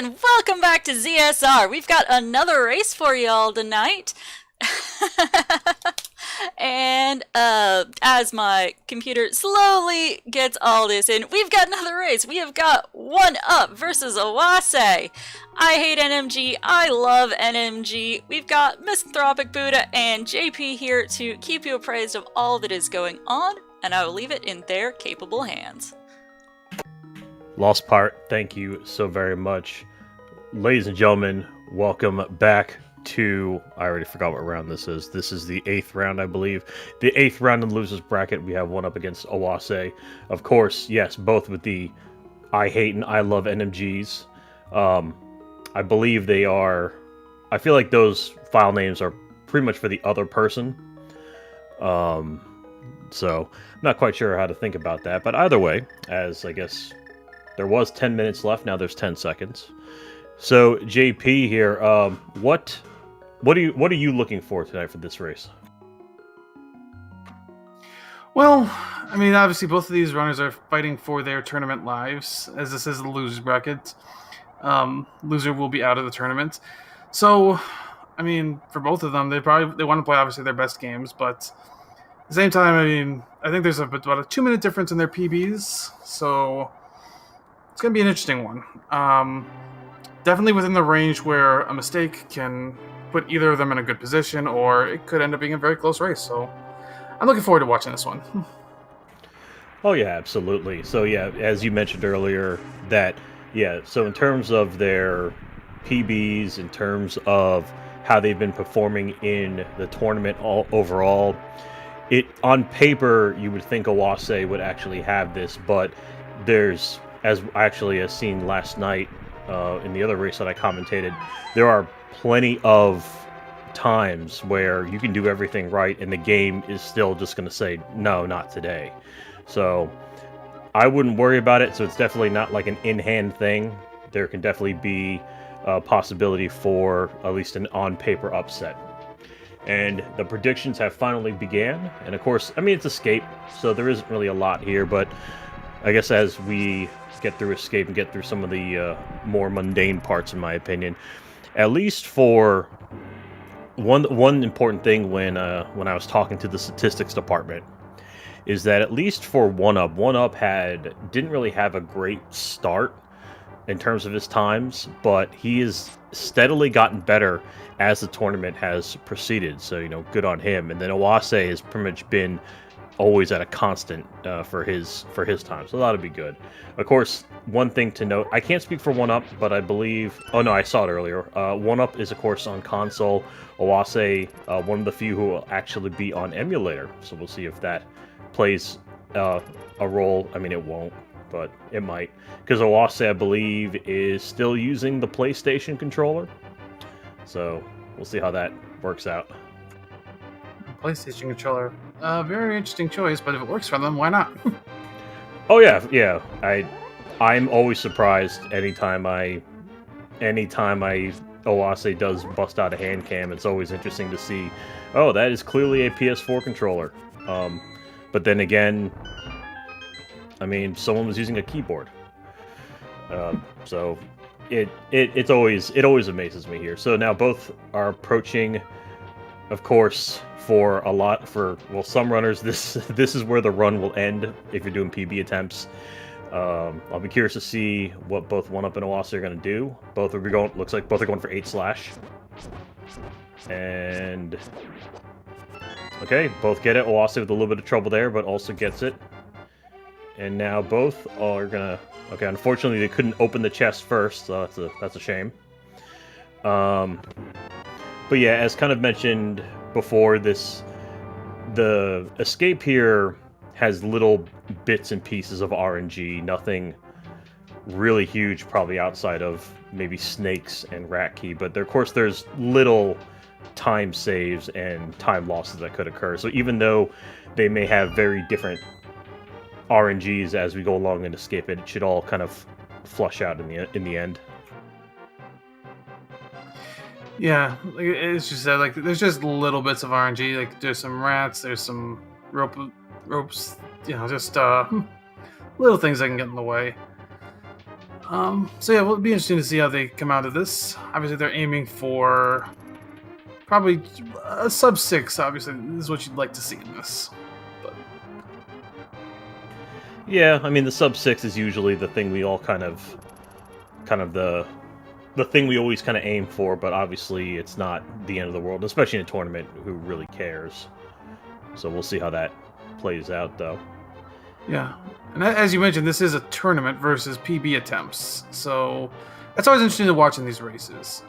and welcome back to ZSR. We've got another race for y'all tonight. And as my computer slowly gets all this in, we've got another race. We have got oneup versus oase. I hate NMG, I love NMG. We've got Misanthropic Buddha and JP here to keep you appraised of all that is going on, and I will leave it in their capable hands. Lost Part, thank you so very much. Ladies and gentlemen, welcome back to, I already forgot what round this is. This is the 8th round, I believe. The 8th round in the losers bracket. We have one up against oase. Of course, yes, both with the I hate and I love NMGs. I believe they are, I feel like those file names are pretty much for the other person. So, I'm not quite sure how to think about that. But either way, as I guess there was 10 minutes left, now there's 10 seconds. So, JP here, what are you looking for tonight for this race? Well, I mean, obviously both of these runners are fighting for their tournament lives, as this is the losers bracket. Loser will be out of the tournament. So, I mean, for both of them, they want to play obviously their best games, but at the same time, I mean, I think there's about a 2-minute difference in their PBs, so it's going to be an interesting one. Definitely within the range where a mistake can put either of them in a good position, or it could end up being a very close race. So I'm looking forward to watching this one. Oh yeah, absolutely. So yeah, as you mentioned earlier, that so in terms of their PBs, in terms of how they've been performing in the tournament overall, it on paper you would think oase would actually have this, but there's, as seen last night in the other race that I commentated, there are plenty of times where you can do everything right and the game is still just going to say, no, not today. So I wouldn't worry about it. So it's definitely not like an in-hand thing. There can definitely be a possibility for at least an on-paper upset. And the predictions have finally began. And of course, I mean, it's Escape, so there isn't really a lot here, but I guess as we get through Escape and get through some of the more mundane parts, in my opinion, at least for one important thing when I was talking to the statistics department is that at least for oneup didn't really have a great start in terms of his times, but he has steadily gotten better as the tournament has proceeded. So, you know, good on him. And then oase has pretty much been always at a constant for his time, so that'll be good. Of course, one thing to note, I can't speak for oneup, but I believe, oh no, I saw it earlier. Oneup is of course on console. Oase, one of the few who will actually be on emulator, so we'll see if that plays a role. I mean, it won't, but it might, because oase, I believe, is still using the PlayStation controller, so we'll see how that works out. PlayStation controller. Very interesting choice, but if it works for them, why not? Oh yeah. I'm always surprised anytime oase does bust out a hand cam. It's always interesting to see, oh, that is clearly a PS4 controller. But then again, I mean, someone was using a keyboard. So it always amazes me here. So now both are approaching, of course, for some runners, this is where the run will end if you're doing PB attempts. I'll be curious to see what both oneup and oase are going to do. Looks like both are going for 8/. And okay, both get it. Oase with a little bit of trouble there, but also gets it. And now both are gonna. Okay, unfortunately they couldn't open the chest first, so that's a shame. But yeah, as kind of mentioned before, the Escape here has little bits and pieces of RNG, nothing really huge, probably outside of maybe snakes and rat key, but of course there's little time saves and time losses that could occur. So even though they may have very different RNGs as we go along and Escape it should all kind of flush out in the end. Yeah, like, it's just that, like, there's just little bits of RNG. Like, there's some rats, there's some ropes, you know, just little things that can get in the way. So yeah, well, it'll be interesting to see how they come out of this. Obviously, they're aiming for probably a sub 6. Obviously, this is what you'd like to see in this. But Yeah, I mean the sub 6 is usually the thing we all kind of the thing we always kind of aim for, but obviously it's not the end of the world, especially in a tournament. Who really cares? So we'll see how that plays out, though. yeah, and as you mentioned, this is a tournament versus PB attempts, so that's always interesting to watch in these races.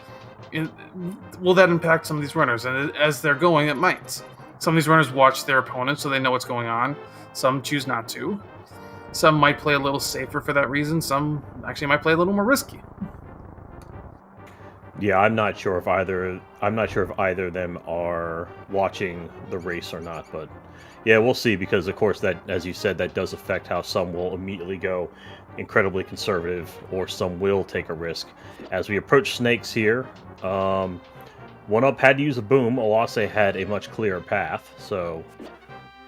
Will that impact some of these runners? And as they're going, it might. Some of these runners watch their opponents so they know what's going on. Some choose not to. Some might play a little safer for that reason. Some actually might play a little more risky. Yeah, I'm not sure if either of them are watching the race or not, but yeah, we'll see, because of course that, as you said, that does affect how some will immediately go incredibly conservative or some will take a risk. As we approach snakes here, oneup had to use a boom. Oase had a much clearer path, so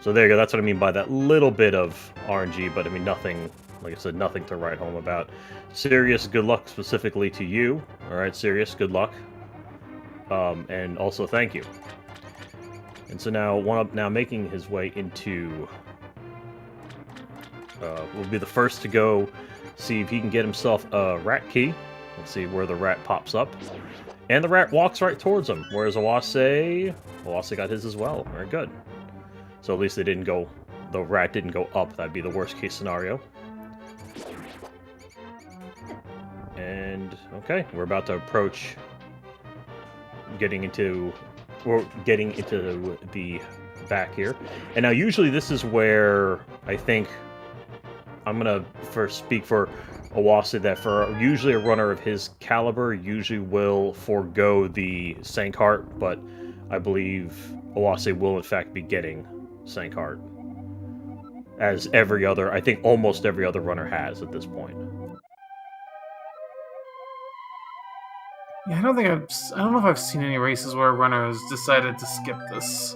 there you go. That's what I mean by that little bit of RNG, but I mean nothing, like I said, nothing to write home about. Sirius, good luck specifically to you. All right, Sirius, good luck. And also thank you. And so now oneup now making his way into will be the first to go see if he can get himself a rat key. Let's see where the rat pops up. And the rat walks right towards him, whereas Oase got his as well. Very good. So at least the rat didn't go up. That'd be the worst case scenario. And okay, we're about to approach getting into the back here. And now usually this is where I think I'm gonna first speak for Oase, that for usually a runner of his caliber usually will forego the Sank Heart, but I believe Oase will in fact be getting Sank Heart, as I think almost every other runner has at this point. Yeah, I don't know if I've seen any races where a runner has decided to skip this.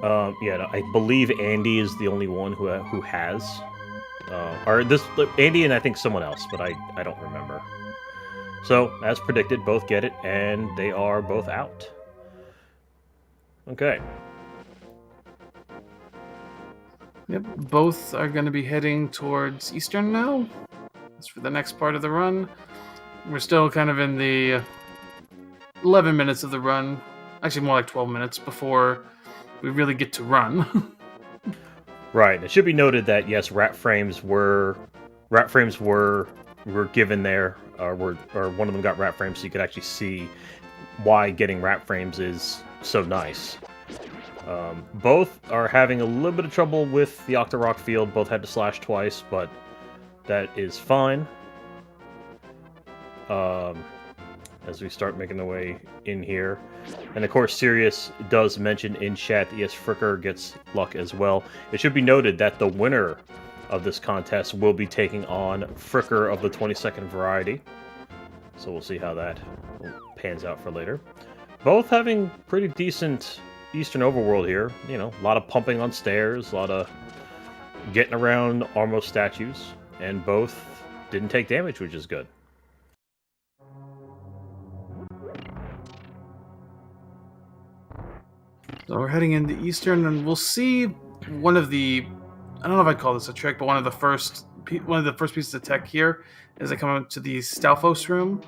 Yeah, I believe Andy is the only one who has, or this Andy and I think someone else, but I don't remember. So as predicted, both get it, and they are both out. Okay. Yep, both are going to be heading towards Eastern now. That's for the next part of the run. We're still kind of in the 11 minutes of the run. Actually, more like 12 minutes before we really get to run. Right. It should be noted that yes, rat frames were given there, or one of them got rat frames, so you could actually see why getting rat frames is so nice. Both are having a little bit of trouble with the Octorock field. Both had to slash twice, but that is fine. As we start making the way in here. And of course, Sirius does mention in chat that yes, Fricker gets luck as well. It should be noted that the winner of this contest will be taking on Fricker of the 22nd variety. So we'll see how that pans out for later. Both having pretty decent Eastern Overworld here. You know, a lot of pumping on stairs, a lot of getting around Armo statues, and both didn't take damage, which is good. So we're heading into Eastern, and we'll see one of the, I don't know if I'd call this a trick, but one of the first pieces of tech here as they come up to the Stalfos room,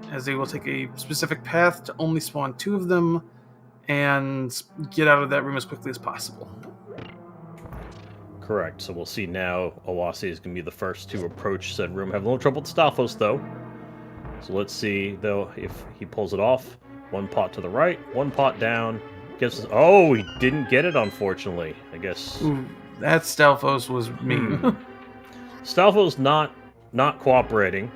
as they will take a specific path to only spawn 2 of them and get out of that room as quickly as possible. Correct. So we'll see now. Oase is going to be the first to approach said room. Have a little trouble with Stalfos, though. So let's see, though, if he pulls it off. 1 pot to the right, 1 pot down. Oh, he didn't get it, unfortunately. I guess. Ooh, that Stalfos was mean. Stalfos not cooperating.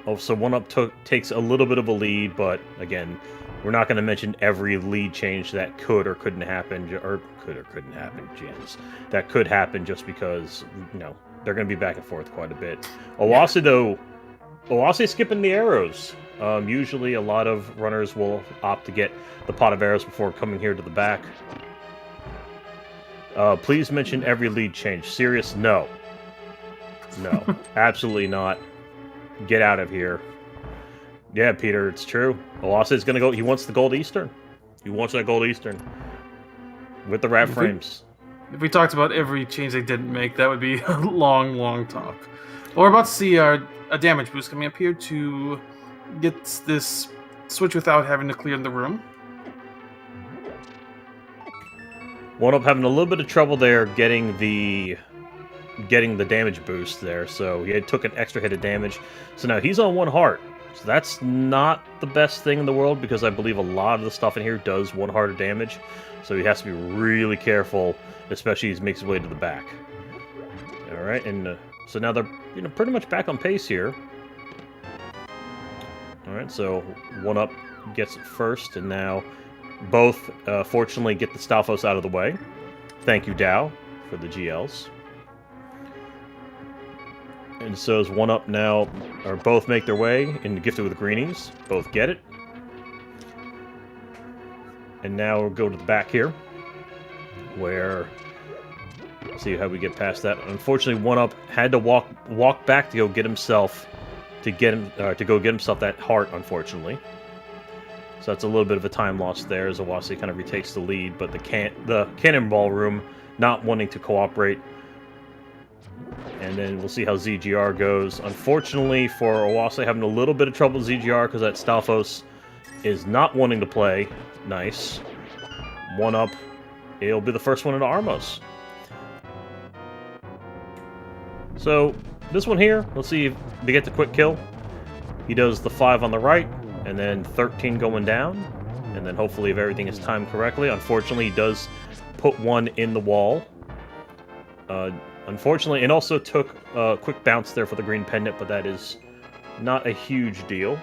Oh, so oneup takes a little bit of a lead, but again, we're not going to mention every lead change that could or couldn't happen, or couldn't happen. Geez, that could happen just because they're going to be back and forth quite a bit. Oase though, Oase skipping the arrows. Usually a lot of runners will opt to get the pot of arrows before coming here to the back. Please mention every lead change. Serious? No. No, absolutely not. Get out of here. Yeah, Peter, it's true. Oase is going to go. He wants the gold Eastern. He wants that gold Eastern. With the rat frames. If we talked about every change they didn't make, that would be a long, long talk. But we're about to see a damage boost coming up here to get this switch without having to clear the room. One-up having a little bit of trouble there getting the damage boost there, so he took an extra hit of damage. So now he's on 1 heart. So that's not the best thing in the world, because I believe a lot of the stuff in here does 1 heart of damage. So he has to be really careful, especially as he makes his way to the back. Alright, and so now they're pretty much back on pace here. Alright, so 1-up gets it first, and now both fortunately get the Stalfos out of the way. Thank you, Dow, for the GLs. And so as 1-up now, or both make their way into Gifted with Greenies. Both get it. And now we'll go to the back here, where, see how we get past that. Unfortunately, 1-up had to walk back to go get himself, to go get himself that heart, unfortunately. So that's a little bit of a time loss there as Oase kind of retakes the lead, but the Cannonball Room not wanting to cooperate. And then we'll see how ZGR goes. Unfortunately for Oase, having a little bit of trouble with ZGR because that Stalfos is not wanting to play. Nice. 1-up. It'll be the first one into Armos. So, this one here, let's see if they get the quick kill. He does the 5 on the right, and then 13 going down. And then hopefully if everything is timed correctly. Unfortunately, he does put 1 in the wall. Unfortunately, it also took a quick bounce there for the green pendant, but that is not a huge deal.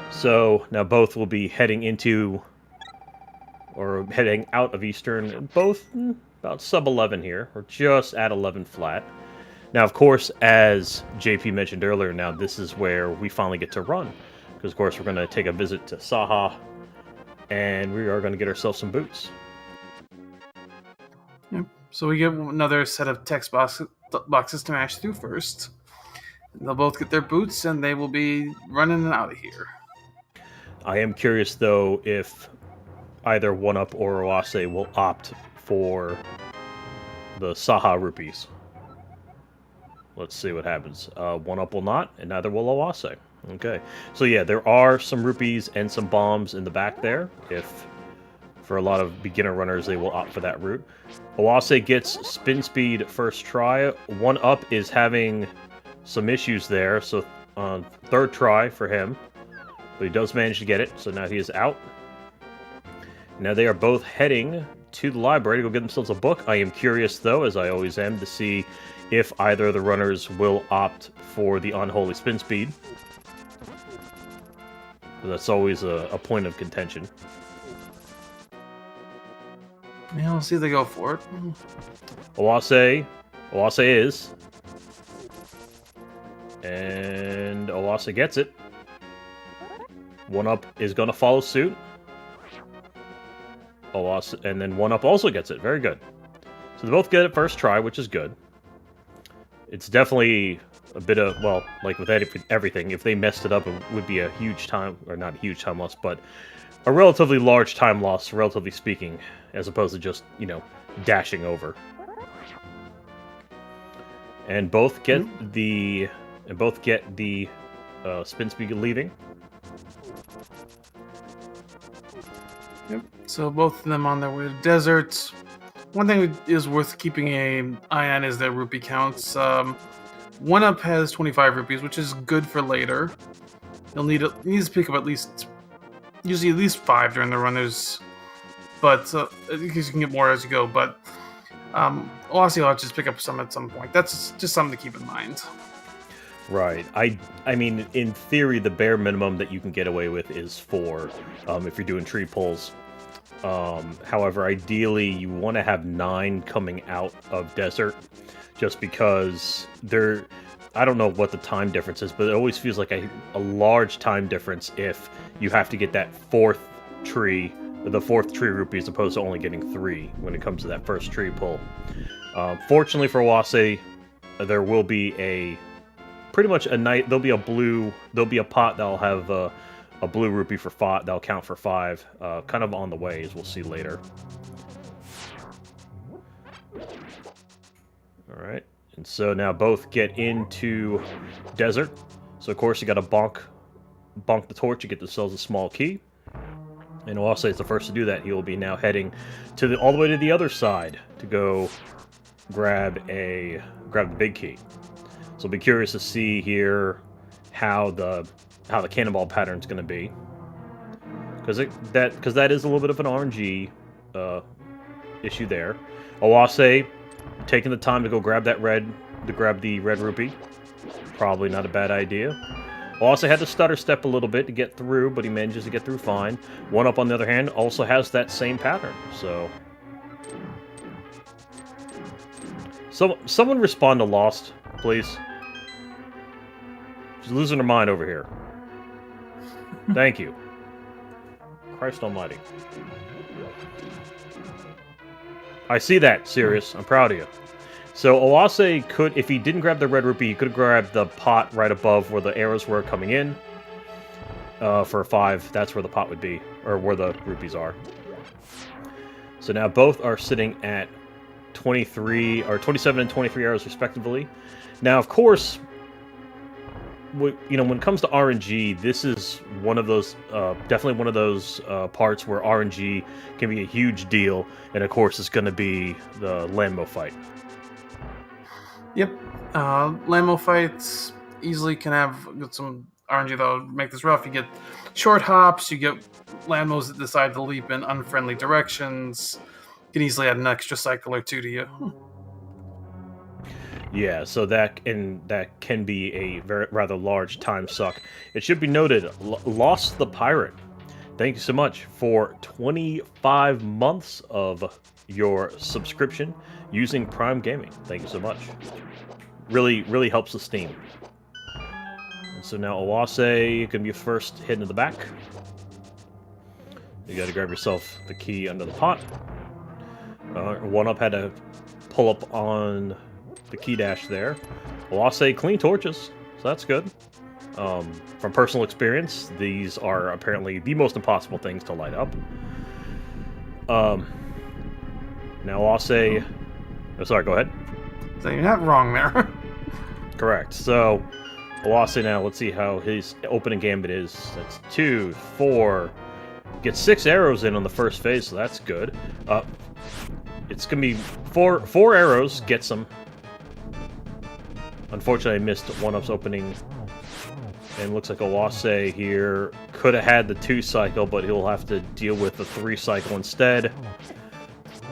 So now both will be heading into, or heading out of Eastern, both about sub-11 here, or just at 11 flat. Now, of course, as JP mentioned earlier, now this is where we finally get to run. Because, of course, we're going to take a visit to Saha, and we are going to get ourselves some boots. Yep. So we get another set of text boxes to mash through first. They'll both get their boots, and they will be running out of here. I am curious, though, if either 1-up or Oase will opt for the Saha rupees. Let's see what happens. 1-up will not, and neither will Oase. Okay. So yeah, there are some rupees and some bombs in the back there. If, for a lot of beginner runners, they will opt for that route. Oase gets spin speed first try. 1-up is having some issues there, so third try for him. But he does manage to get it, so now he is out. Now they are both heading to the library to go get themselves a book. I am curious, though, as I always am, to see if either of the runners will opt for the unholy spin speed. That's always a point of contention. Yeah, we'll see if they go for it. Oase is. And Oase gets it. 1-up is going to follow suit. Oase, and then 1-up also gets it. Very good. So they both get it first try, which is good. It's definitely a bit of, well, like with everything, if they messed it up, it would be a huge time, or not a huge time loss, but a relatively large time loss, relatively speaking, as opposed to just, dashing over. And both get the spin speed leaving. Yep. So both of them on their way to desert. One thing is worth keeping an eye on is their rupee counts. 1-up has 25 rupees, which is good for later. You'll need to pick up usually at least 5 during the runners, but because you can get more as you go. But Oase will just pick up some at some point. That's just something to keep in mind. Right. I mean, in theory, the bare minimum that you can get away with is 4 if you're doing tree pulls. However, ideally, you want to have 9 coming out of desert, just because I don't know what the time difference is, but it always feels like a large time difference if you have to get that the fourth tree rupee, as opposed to only getting 3 when it comes to that first tree pull. Fortunately for Oase, there will be pretty much a night. There'll be a pot that'll have a blue rupee for 5. That'll count for 5. Kind of on the way, as we'll see later. All right, and so now both get into desert. So of course you got to bonk the torch to get themselves a small key. And Oase is the first to do that. He will be now heading all the way to the other side to go grab the big key. So I'll be curious to see here how the cannonball pattern is going to be, because that is a little bit of an RNG issue there. Oase taking the time to go grab the red rupee, probably not a bad idea. Oase had to stutter step a little bit to get through, but he manages to get through fine. oneup, on the other hand, also has that same pattern. So someone respond to Lost, please. She's losing her mind over here. Thank you. Christ almighty. I see that, Sirius. I'm proud of you. So Oase could, if he didn't grab the red rupee, he could have grabbed the pot right above where the arrows were coming in. For a 5, that's where the pot would be, or where the rupees are. So now both are sitting at 27 and 23 arrows respectively. Now, of course, when it comes to RNG, this is one of those, definitely one of those parts where RNG can be a huge deal, and of course, it's going to be the Lambo fight. Yep. Lambo fights easily can have some RNG that'll make this rough. You get short hops, you get Lambos that decide to leap in unfriendly directions. You can easily add an extra cycle or 2 to you. Yeah, so that can be a rather large time suck. It should be noted, Lost the Pirate, thank you so much for 25 months of your subscription using Prime Gaming. Thank you so much. Really, really helps the Steam. And so now Oase can be first hit into the back. You got to grab yourself the key under the pot. oneup had to pull up on the key dash there. Oase clean torches, so that's good. From personal experience, these are apparently the most impossible things to light up. Now Oase... Oh, sorry, go ahead. So you're not wrong there. Correct. So, Oase now, let's see how his opening gambit is. That's 2, 4. Gets 6 arrows in on the first phase, so that's good. It's going to be 4 arrows, gets them. Unfortunately, I missed onup's opening. And looks like Oase here could have had the 2 cycle, but he'll have to deal with the 3 cycle instead.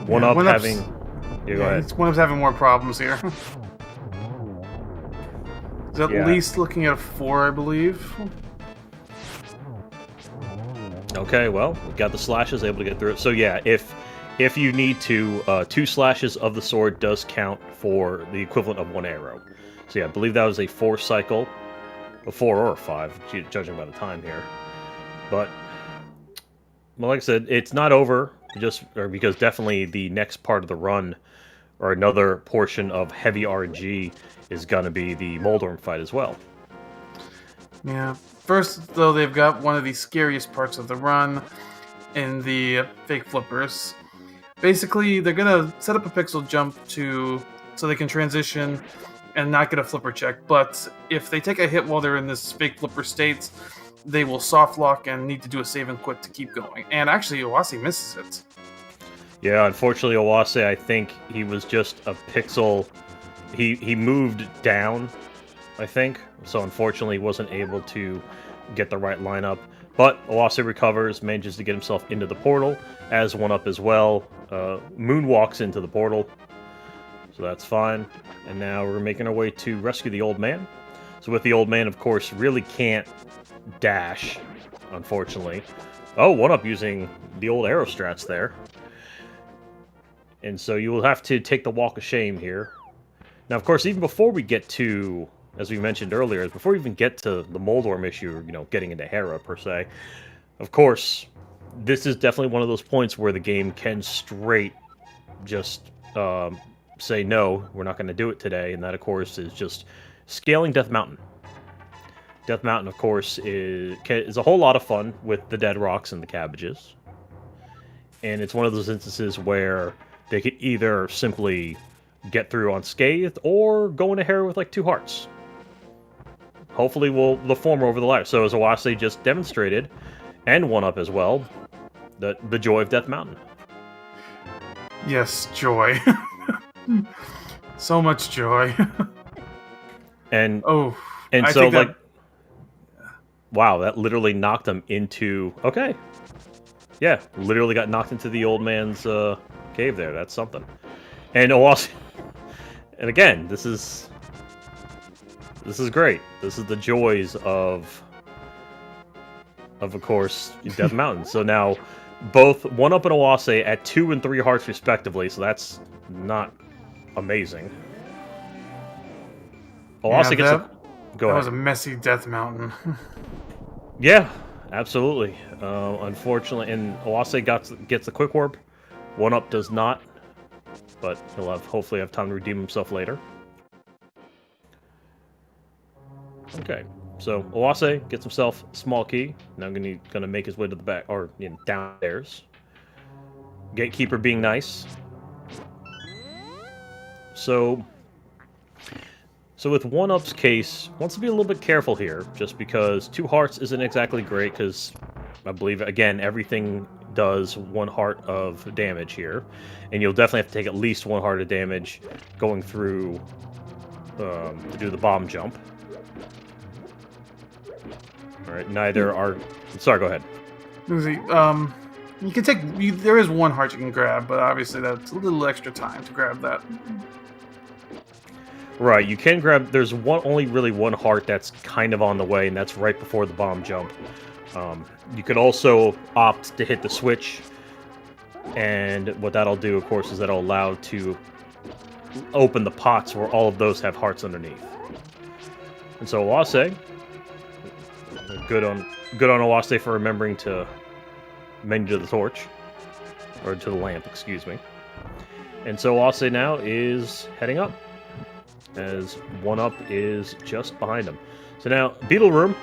oneup having... Yeah, go ahead. Oneup's having more problems here. He's at least looking at a 4, I believe. Okay, well, we got the slashes, able to get through it. So yeah, if you need to, 2 slashes of the sword does count for the equivalent of 1 arrow. So yeah, I believe that was a 4 cycle, a 4 or a 5, judging by the time here. But, well, like I said, it's not over, because definitely the next part of the run, or another portion of heavy RNG, is going to be the Moldorm fight as well. Yeah. First, though, they've got one of the scariest parts of the run in the fake flippers. Basically, they're going to set up a pixel jump so they can transition and not get a flipper check. But if they take a hit while they're in this fake flipper state, they will soft lock and need to do a save and quit to keep going. And actually, Oase misses it. Yeah, unfortunately, Oase, I think he was just a pixel. He moved down, I think. So unfortunately, wasn't able to get the right lineup. But Oase recovers, manages to get himself into the portal, as oneup as well. Moonwalks into the portal. So that's fine. And now we're making our way to rescue the old man. So with the old man, of course, really can't dash, unfortunately. Oh, oneup using the old arrow strats there. And so you will have to take the walk of shame here. Now, of course, even before we get to, as we mentioned earlier, before we even get to the Moldorm issue, getting into Hera, per se, of course, this is definitely one of those points where the game can straight just say no, we're not going to do it today, and that, of course, is just scaling Death Mountain. Death Mountain, of course, is a whole lot of fun with the dead rocks and the cabbages. And it's one of those instances where they could either simply get through unscathed or go into hair with like 2 hearts. Hopefully the former over the latter. So as Oase just demonstrated, and oneup as well, the joy of Death Mountain. Yes, joy. So much joy. And I so think like, wow, that literally knocked him into. Okay, yeah, literally got knocked into the old man's cave there. That's something. And Oase, and again, this is great. This is the joys of course, Death Mountain. So now, both oneup and Oase at 2 and 3 hearts respectively. So that's not amazing. Oase gets a... Go ahead. That was a messy Death Mountain. Yeah, absolutely. Unfortunately, and Oase gets the quick warp. Oneup does not, but he'll hopefully have time to redeem himself later. Okay, so Oase gets himself a small key. Now gonna make his way to the back, or downstairs. Gatekeeper being nice. So with OneUp's case, wants to be a little bit careful here, just because 2 hearts isn't exactly great, because I believe, again, everything does 1 heart of damage here, and you'll definitely have to take at least 1 heart of damage going through to do the bomb jump. Alright, neither are... Sorry, go ahead. You can take... there is 1 heart you can grab, but obviously that's a little extra time to grab that. Right, you can grab... There's only really 1 heart that's kind of on the way, and that's right before the bomb jump. You could also opt to hit the switch, and what that'll do, of course, is that'll allow to open the pots where all of those have hearts underneath. And so Oase, good on Oase for remembering to menu to the torch, or to the lamp, excuse me. And so Oase now is heading up, as oneup is just behind him. So now, Beetle Room.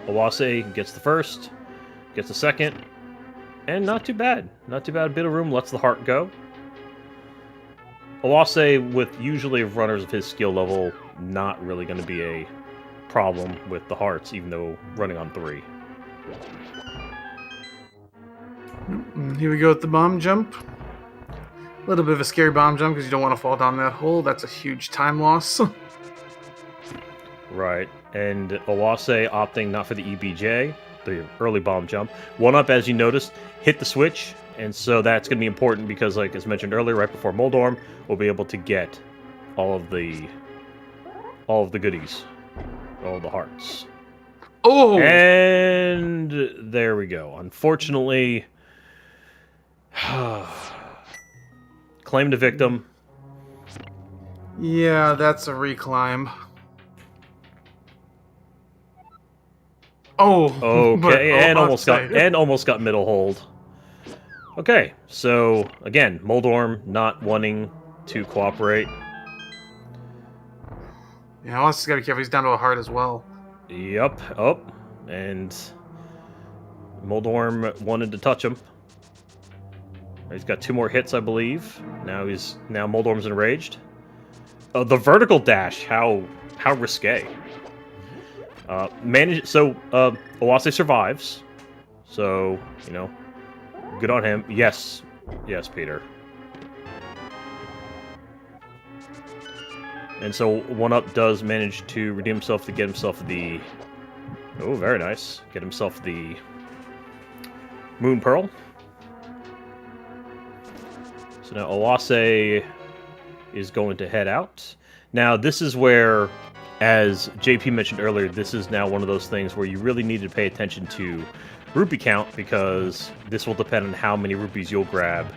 Oase gets the first, gets the second, and not too bad. Not too bad. Beetle Room lets the heart go. Oase, with usually runners of his skill level, not really going to be a problem with the hearts, even though running on 3. Here we go with the bomb jump. A little bit of a scary bomb jump because you don't want to fall down that hole. That's a huge time loss. Right, and Oase opting not for the EBJ, the early bomb jump. OneUp, as you noticed, hit the switch, and so that's going to be important because, like as mentioned earlier, right before Moldorm, we'll be able to get all of the goodies, all of the hearts. Oh! And there we go. Unfortunately, claim to victim. Yeah, that's a reclimb. Oh, okay, and almost got middle hold. Okay, so again, Moldorm not wanting to cooperate. Yeah, Alice has got to be careful. He's down to a heart as well. Yup. Oh, and Moldorm wanted to touch him. He's got 2 more hits, I believe. Now Moldorm's enraged. Oh, the vertical dash, how risque. Oase survives. So, good on him. Yes, Peter. And so OneUp does manage to redeem himself to get himself the... Oh, very nice. Get himself the Moon Pearl. So now Oase is going to head out. Now, this is where, as JP mentioned earlier, this is now one of those things where you really need to pay attention to rupee count, because this will depend on how many rupees you'll grab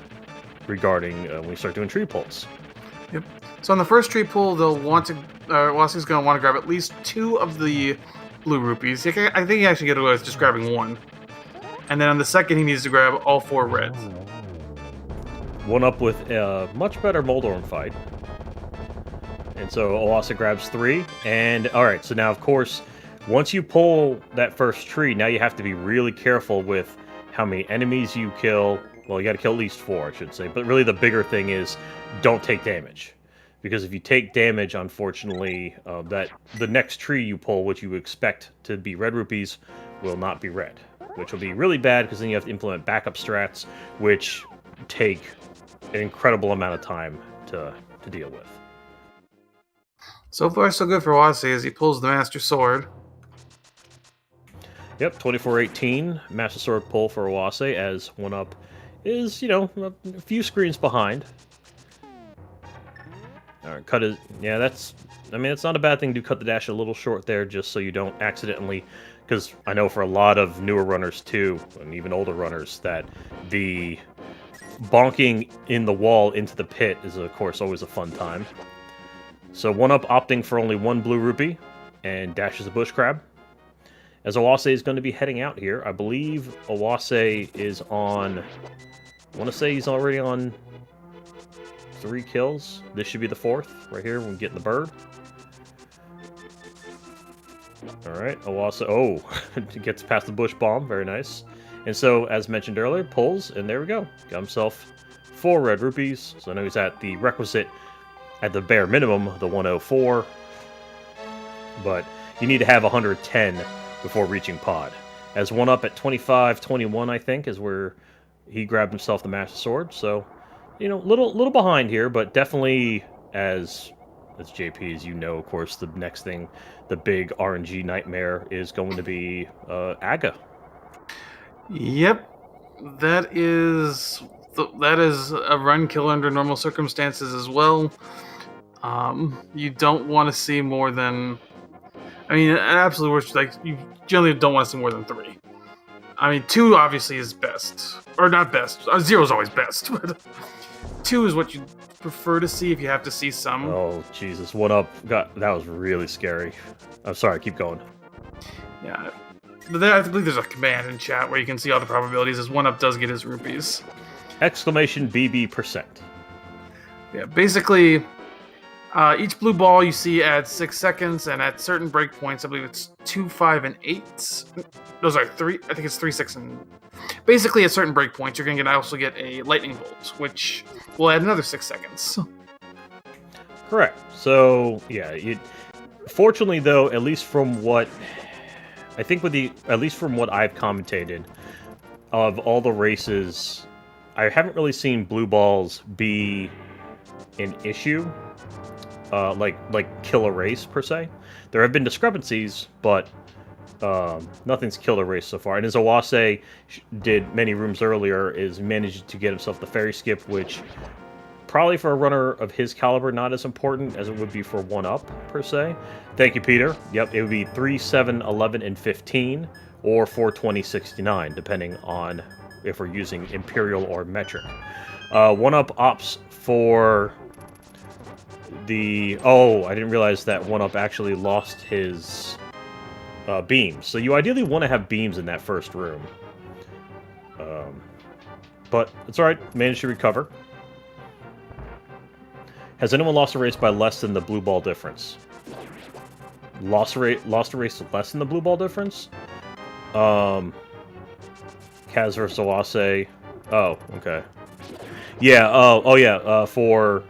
regarding when you start doing tree pulls. Yep. So on the first tree pull, they'll want to... Oase's going to want to grab at least 2 of the blue rupees. I think he actually get away with just grabbing 1. And then on the second, he needs to grab all 4 reds. One up with a much better Moldorm fight. And so Oase grabs 3. And alright, so now of course, once you pull that first tree, now you have to be really careful with how many enemies you kill. Well, you gotta kill at least 4, I should say. But really the bigger thing is, don't take damage. Because if you take damage, unfortunately, that the next tree you pull, which you expect to be red rupees, will not be red. Which will be really bad, because then you have to implement backup strats, which take an incredible amount of time to deal with. So far, so good for Oase as he pulls the Master Sword. Yep, 24-18, Master Sword pull for Oase, as one up is, you know, a few screens behind. Alright, cut it. Yeah, that's... I mean, it's not a bad thing to cut the dash a little short there, just so you don't accidentally... Because I know for a lot of newer runners, too, and even older runners, that the bonking in the wall into the pit is, of course, always a fun time. So one up opting for only 1 blue rupee, and dashes a bush crab. As Oase is going to be heading out here, I believe Oase is on... I want to say he's already on 3 kills. This should be the 4th, right here, when we get the bird. Alright, Oase... Oh, gets past the bush bomb, very nice. And so, as mentioned earlier, pulls, and there we go. Got himself 4 red rupees, so I know he's at the requisite, at the bare minimum, the 104. But you need to have 110 before reaching pod. As one up at 25-21, I think, is where he grabbed himself the Master Sword. So, you know, little behind here, but definitely as JP, as you know, of course, the next thing, the big RNG nightmare is going to be Aga. Yep, that is a run kill under normal circumstances as well. You don't want to see more than... I mean, an absolute worst, like, you generally don't want to see more than 3. I mean, 2 obviously is best. Or not best. 0 is always best. But 2 is what you prefer to see if you have to see some. Oh, Jesus. One up. That was really scary. I'm sorry, keep going. Yeah. But I believe there's a command in chat where you can see all the probabilities as one up does get his rupees. Exclamation BB%. Yeah, basically... each blue ball you see adds 6 seconds, and at certain breakpoints, I believe it's 2, 5, and 8. Those are 3. I think it's 3, 6, and... Basically, at certain breakpoints, you're going to also get a lightning bolt, which will add another 6 seconds. Correct. So, yeah, fortunately, though, at least from what... I think at least from what I've commentated, of all the races, I haven't really seen blue balls be an issue. Like kill a race per se. There have been discrepancies, but nothing's killed a race so far. And as Oase did many rooms earlier, is managed to get himself the fairy skip, which probably for a runner of his caliber not as important as it would be for one up per se. Thank you, Peter. Yep, it would be 3, 7, 11, and 15, or 4, 20, 69, depending on if we're using imperial or metric. One up opts for the... Oh, I didn't realize that one up actually lost his beams. So you ideally want to have beams in that first room. But it's alright, managed to recover. Has anyone lost a race by less than the blue ball difference? Lost a race less than the blue ball difference? Kaz versus Oase. Oh, okay. Yeah, oh yeah, for...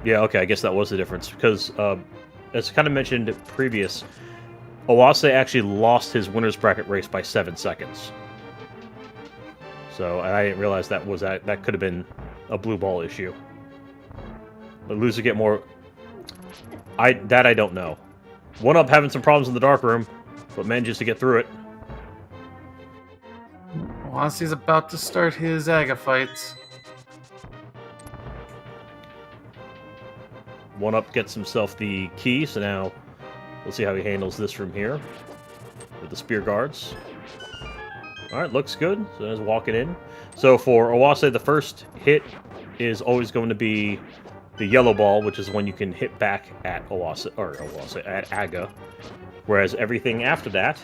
Yeah, okay, I guess that was the difference. Because, as kind of mentioned previous, Oase actually lost his winner's bracket race by 7 seconds. So, I didn't realize that could have been a blue ball issue. The loser get more... I don't know. One up having some problems in the dark room, but manages to get through it. Oase's about to start his Aga fight. One up gets himself the key, so now we'll see how he handles this from here with the spear guards. Alright, looks good. So he's walking in. So for Oase, the first hit is always going to be the yellow ball, which is when you can hit back at at Aga. Whereas everything after that,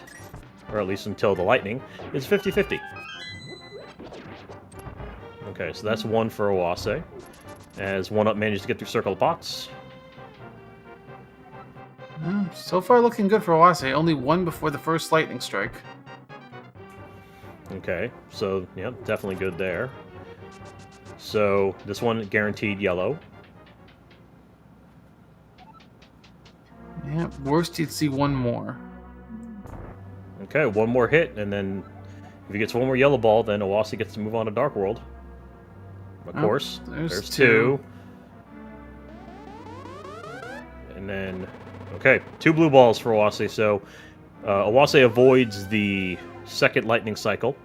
or at least until the lightning, is 50-50. Okay, so that's 1 for Oase. As 1UP managed to get through Circle of Pots. So far looking good for Oase. Only 1 before the first lightning strike. Okay, so, yeah, definitely good there. So, this one guaranteed yellow. Yeah, worst you'd see 1 more. Okay, 1 more hit, and then if he gets 1 more yellow ball, then Oase gets to move on to Dark World. Of course, there's 2. And then, okay, 2 blue balls for Oase, so Oase avoids the second lightning cycle.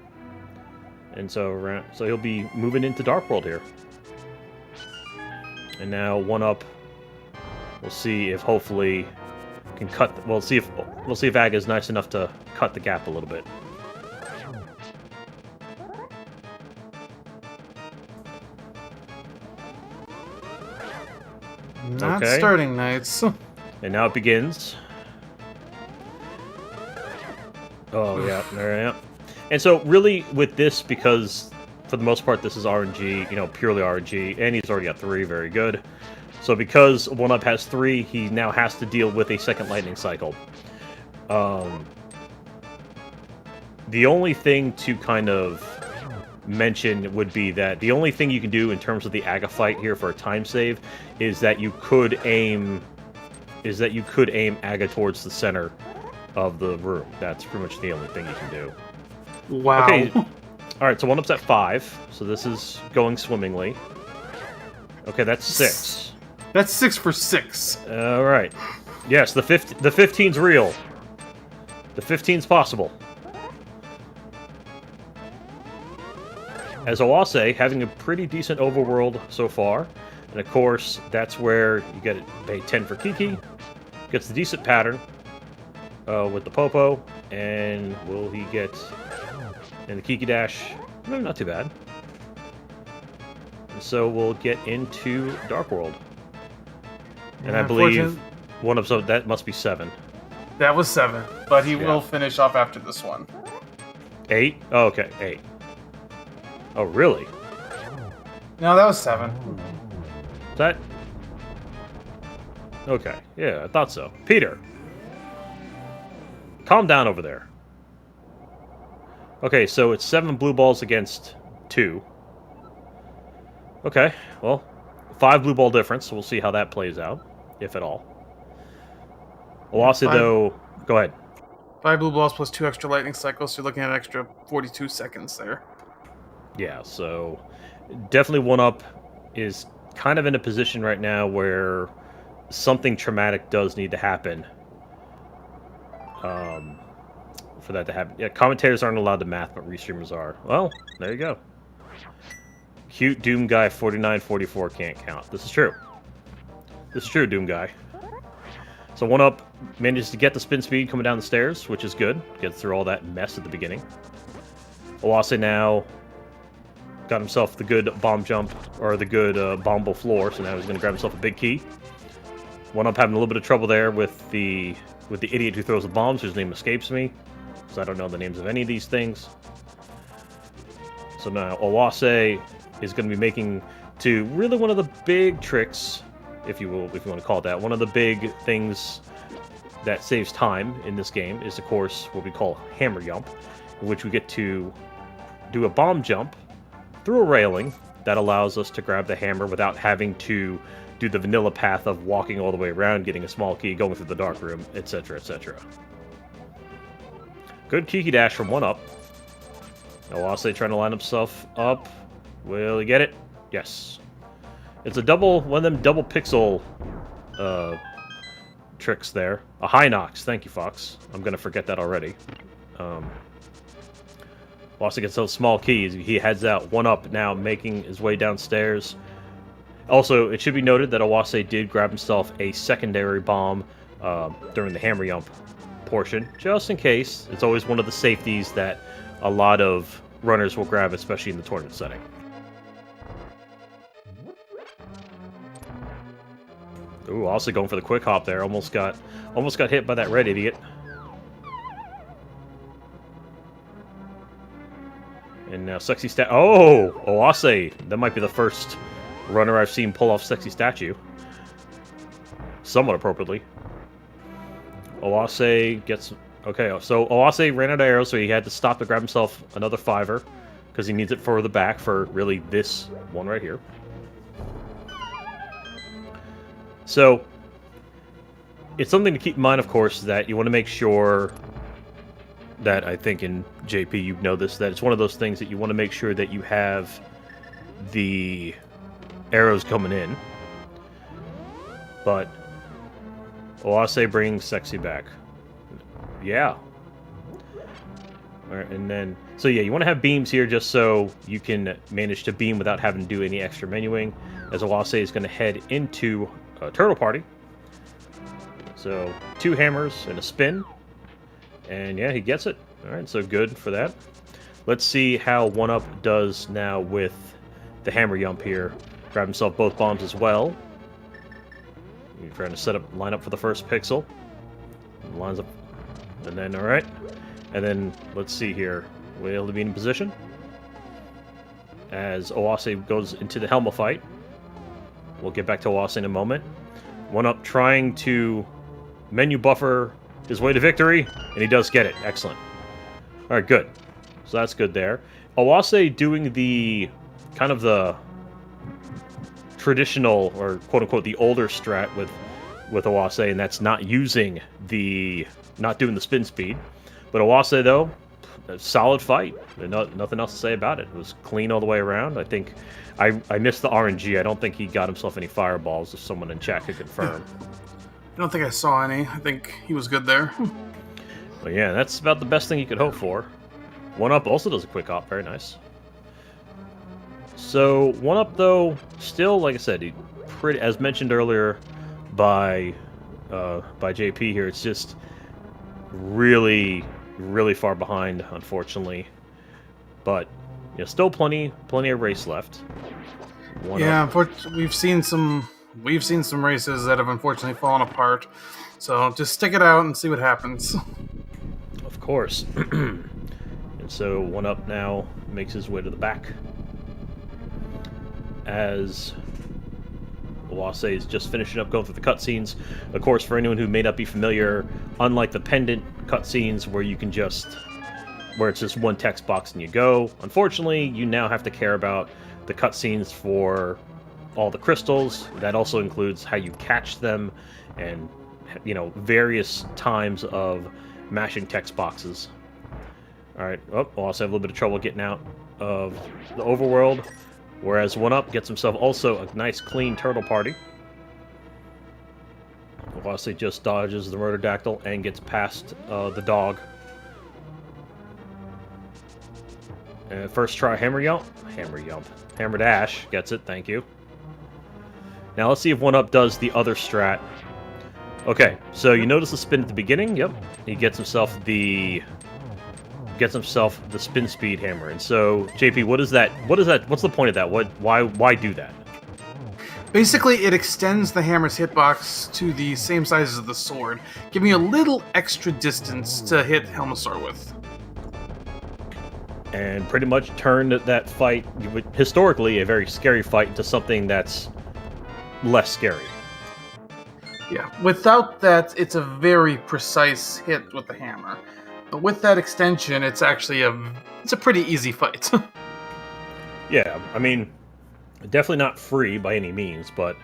And so he'll be moving into Dark World here. And now 1UP. We'll see if hopefully can cut. We'll see if Aga is nice enough to cut the gap a little bit. Not Okay. starting nights. And now it begins. Oh yeah, yeah. And so really with this, because for the most part this is RNG, purely RNG, and he's already got 3, very good. So because 1UP has 3, he now has to deal with a second lightning cycle. The only thing to kind of mention would be that the only thing you can do in terms of the Aga fight here for a time save is that you could aim Aga towards the center of the room. That's pretty much the only thing you can do. Wow. Okay. All right, so 1UP's at 5, so this is going swimmingly. Okay, that's 6. That's 6 for 6. All right. Yes, the 15's real. The 15's possible. As Oase, having a pretty decent overworld so far. And of course, that's where you get to pay 10 for Kiki. Gets the decent pattern with the Popo. And will he get... And the Kiki Dash, no, not too bad. And so we'll get into Dark World. And I believe 1UP, so that must be 7. That was 7, but he will finish off after this one. 8? Oh, okay, 8. Oh, really? No, that was 7. Is that... Okay, yeah, I thought so. Peter! Calm down over there. Okay, so it's 7 blue balls against 2. Okay, well, 5 blue ball difference, so we'll see how that plays out, if at all. Oase, though... Go ahead. 5 blue balls plus 2 extra lightning cycles, so you're looking at an extra 42 seconds there. Yeah, so definitely 1UP is kind of in a position right now where something traumatic does need to happen for that to happen. Yeah, commentators aren't allowed to math, but restreamers are. Well, there you go. Cute Doom Guy 4944 can't count. This is true. This is true, Doom Guy. So 1UP manages to get the spin speed coming down the stairs, which is good. Gets through all that mess at the beginning. Oase now got himself the good bomb jump, or the good bombable floor, so now he's going to grab himself a big key. 1UP having a little bit of trouble there with the idiot who throws the bombs, whose name escapes me, so I don't know the names of any of these things. So now Oase is going to be making to really one of the big tricks, if you want to call it that. One of the big things that saves time in this game is, of course, what we call hammer jump, in which we get to do a bomb jump through a railing that allows us to grab the hammer without having to do the vanilla path of walking all the way around, getting a small key, going through the dark room, etc., etc. Good Kiki Dash from 1UP. Oase trying to line himself up. Will he get it? Yes. It's a one of them double pixel tricks there. A high Nox. Thank you, Fox. I'm going to forget that already. Oase gets those small keys. He heads out. 1UP now making his way downstairs. Also, it should be noted that Oase did grab himself a secondary bomb during the hammer jump portion, just in case. It's always one of the safeties that a lot of runners will grab, especially in the tournament setting. Ooh, also going for the quick hop there. Almost got hit by that red idiot. And now Sexy Stat... Oh! Oase! That might be the first runner I've seen pull off Sexy Statue. Somewhat appropriately. Oase gets... Okay, so Oase ran out of arrows, so he had to stop to grab himself another 5er. Because he needs it for the back for really this one right here. So, it's something to keep in mind, of course, that you want to make sure that, I think in JP you know this, that it's one of those things that you want to make sure that you have the arrows coming in. But Oase brings Sexy back. Yeah. Alright, and then... So yeah, you want to have beams here just so you can manage to beam without having to do any extra menuing. As Oase is going to head into Turtle Party. So, 2 hammers and a spin. And yeah, he gets it. Alright, so good for that. Let's see how oneup does now with the hammer yump here. Grab himself both bombs as well. He's trying to line up for the first pixel. Lines up. And then, alright. And then, let's see here. We're able to be in position. As Oase goes into the Helma fight. We'll get back to Oase in a moment. oneup trying to menu buffer his way to victory, and he does get it. Excellent. Alright, good. So that's good there. Oase doing the kind of the traditional, or quote-unquote the older strat with Oase, and that's not using the... not doing the spin speed. But Oase, though, a solid fight. Nothing else to say about it. It was clean all the way around. I think I missed the RNG. I don't think he got himself any fireballs, if someone in chat could confirm. I don't think I saw any. I think he was good there. But yeah, that's about the best thing you could hope for. oneup also does a quick op. Very nice. So, oneup, though, still, like I said, pretty, as mentioned earlier by JP here, it's just really far behind, unfortunately. But still plenty of race left. Yeah, we've seen some races that have unfortunately fallen apart. So just stick it out and see what happens. Of course. And so oneup now makes his way to the back. As Oase is just finishing up going through the cutscenes. Of course, for anyone who may not be familiar, unlike the pendant cutscenes where you can where it's just one text box and you go, unfortunately, you now have to care about the cutscenes for all the crystals. That also includes how you catch them and, various times of mashing text boxes. Alright, Oase have a little bit of trouble getting out of the overworld. Whereas oneup gets himself also a nice clean turtle party. Oase just dodges the Murderdactyl and gets past the dog. First try hammer dash, gets it, thank you. Now let's see if oneup does the other strat. Okay, so you notice the spin at the beginning, yep. He gets himself the spin speed hammer. And so, JP, what's the point of that? Why do that? Basically, it extends the hammer's hitbox to the same size as the sword, giving you a little extra distance to hit Helmasaur with. And pretty much turned that fight, historically a very scary fight, into something that's less scary. Yeah, without that, it's a very precise hit with the hammer. But with that extension, it's actually a pretty easy fight. Yeah, I mean, definitely not free by any means, but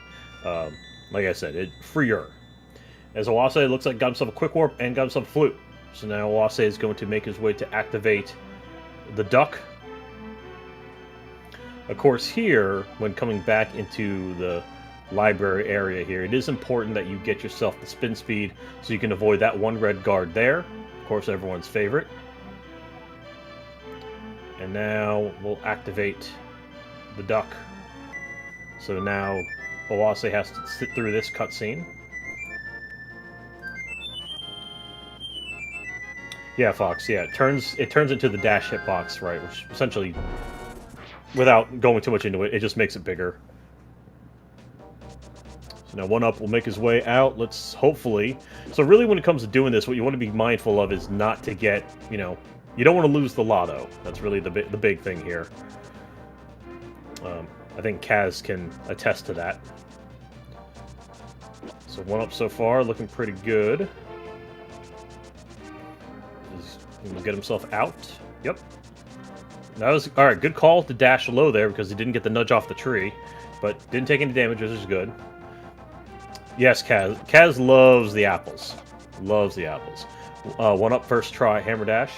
like I said, freer. As Oase looks like got himself a quick warp and got himself a flute. So now Oase is going to make his way to activate the duck. Of course, here, when coming back into the library area here, it is important that you get yourself the spin speed so you can avoid that one red guard there. Of course, everyone's favorite. And now we'll activate the duck. So now Oase has to sit through this cutscene. Yeah, Fox, yeah. It turns into the dash hitbox, right, which essentially, without going too much into it, it just makes it bigger. So now oneup will make his way out. Let's hopefully... So really when it comes to doing this, what you want to be mindful of is not to get, You don't want to lose the lotto. That's really the big thing here. I think Kaz can attest to that. So 1-up so far, looking pretty good. He's gonna get himself out. Yep. That was alright. Good call to dash low there because he didn't get the nudge off the tree, but didn't take any damage, which is good. Yes, Kaz. Kaz loves the apples. Loves the apples. 1-up first try, hammer dash.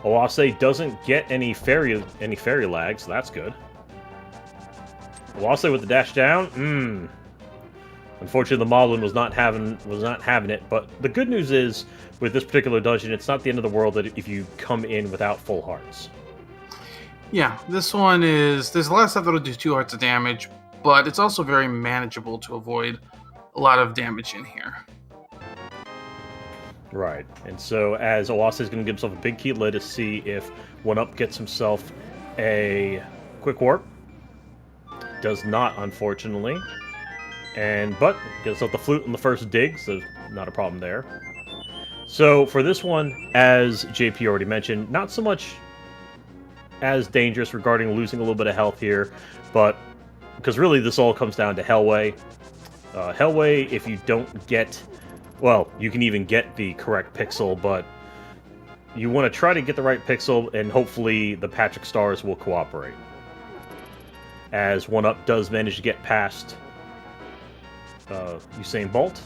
Oase doesn't get any fairy lag, so that's good. Oase with the dash down. Unfortunately, the Moblin was not having it. But the good news is, with this particular dungeon, it's not the end of the world that if you come in without full hearts. Yeah, this one is... There's a lot of stuff that'll do 2 hearts of damage, but it's also very manageable to avoid a lot of damage in here. Right, and so as Oase is going to give himself a big key lid to see if 1-up gets himself a quick warp. Does not, unfortunately. But gets himself the flute on the first dig, so not a problem there. So for this one, as JP already mentioned, not so much as dangerous regarding losing a little bit of health here, but because really this all comes down to Hellway. Hellway, if you don't get... Well, you can even get the correct pixel, but you want to try to get the right pixel, and hopefully the Patrick Stars will cooperate. As 1-up does manage to get past Usain Bolt.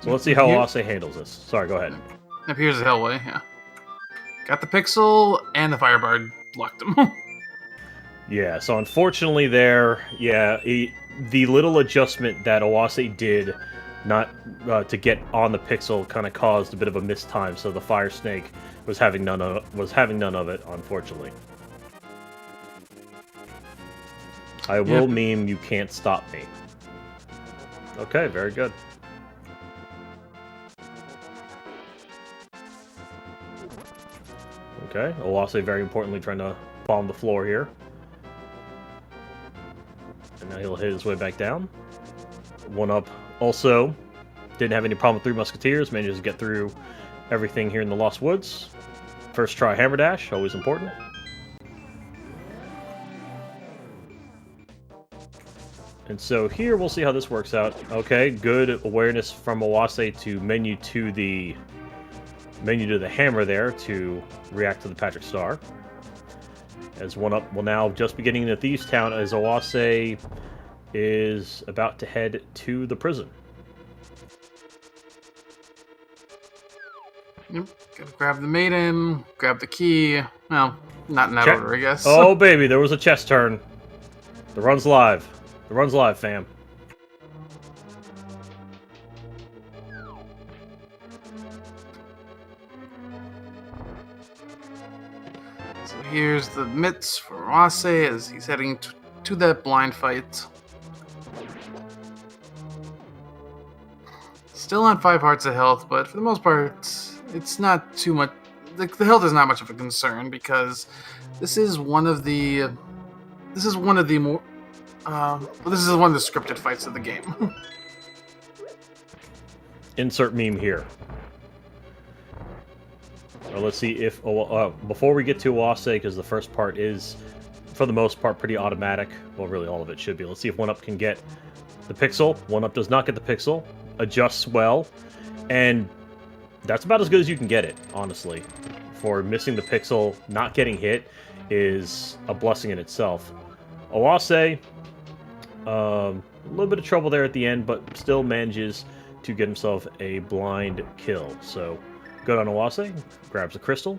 So let's see how Oase handles this. Sorry, go ahead. Up here's the Hellway, yeah. Got the pixel, and the Firebard blocked him. Yeah, so unfortunately there, the little adjustment that Oase did not to get on the pixel kind of caused a bit of a mistime, so the Fire Snake was having none of it, unfortunately. I will meme, you can't stop me. Okay, very good. Okay, Oase very importantly trying to bomb the floor here. And now he'll hit his way back down. 1-up also didn't have any problem with 3 Musketeers, manages to get through everything here in the Lost Woods. First try hammer dash, always important. And so here we'll see how this works out. Okay, good awareness from Oase to menu to the hammer there to react to the Patrick Star. As 1-up will now just be getting into Thieves Town as Oase is about to head to the prison. Yep, gotta grab the maiden, grab the key. Well, not in that order, I guess. Oh, baby, there was a chest turn. The run's live. The run's live, fam. So here's the mitts for Oase as he's heading to that blind fight. Still on 5 hearts of health, but for the most part, it's not too much. The health is not much of a concern because this is one of the more. This is one of the scripted fights of the game. Insert meme here. Let's see if before we get to Oase, because the first part is, for the most part, pretty automatic. Well, really, all of it should be. Let's see if 1-up can get the pixel. 1-up does not get the pixel. Adjusts well, and that's about as good as you can get it, honestly. For missing the pixel, not getting hit is a blessing in itself. Oase, a little bit of trouble there at the end, but still manages to get himself a blind kill. So, good on Oase, grabs a crystal.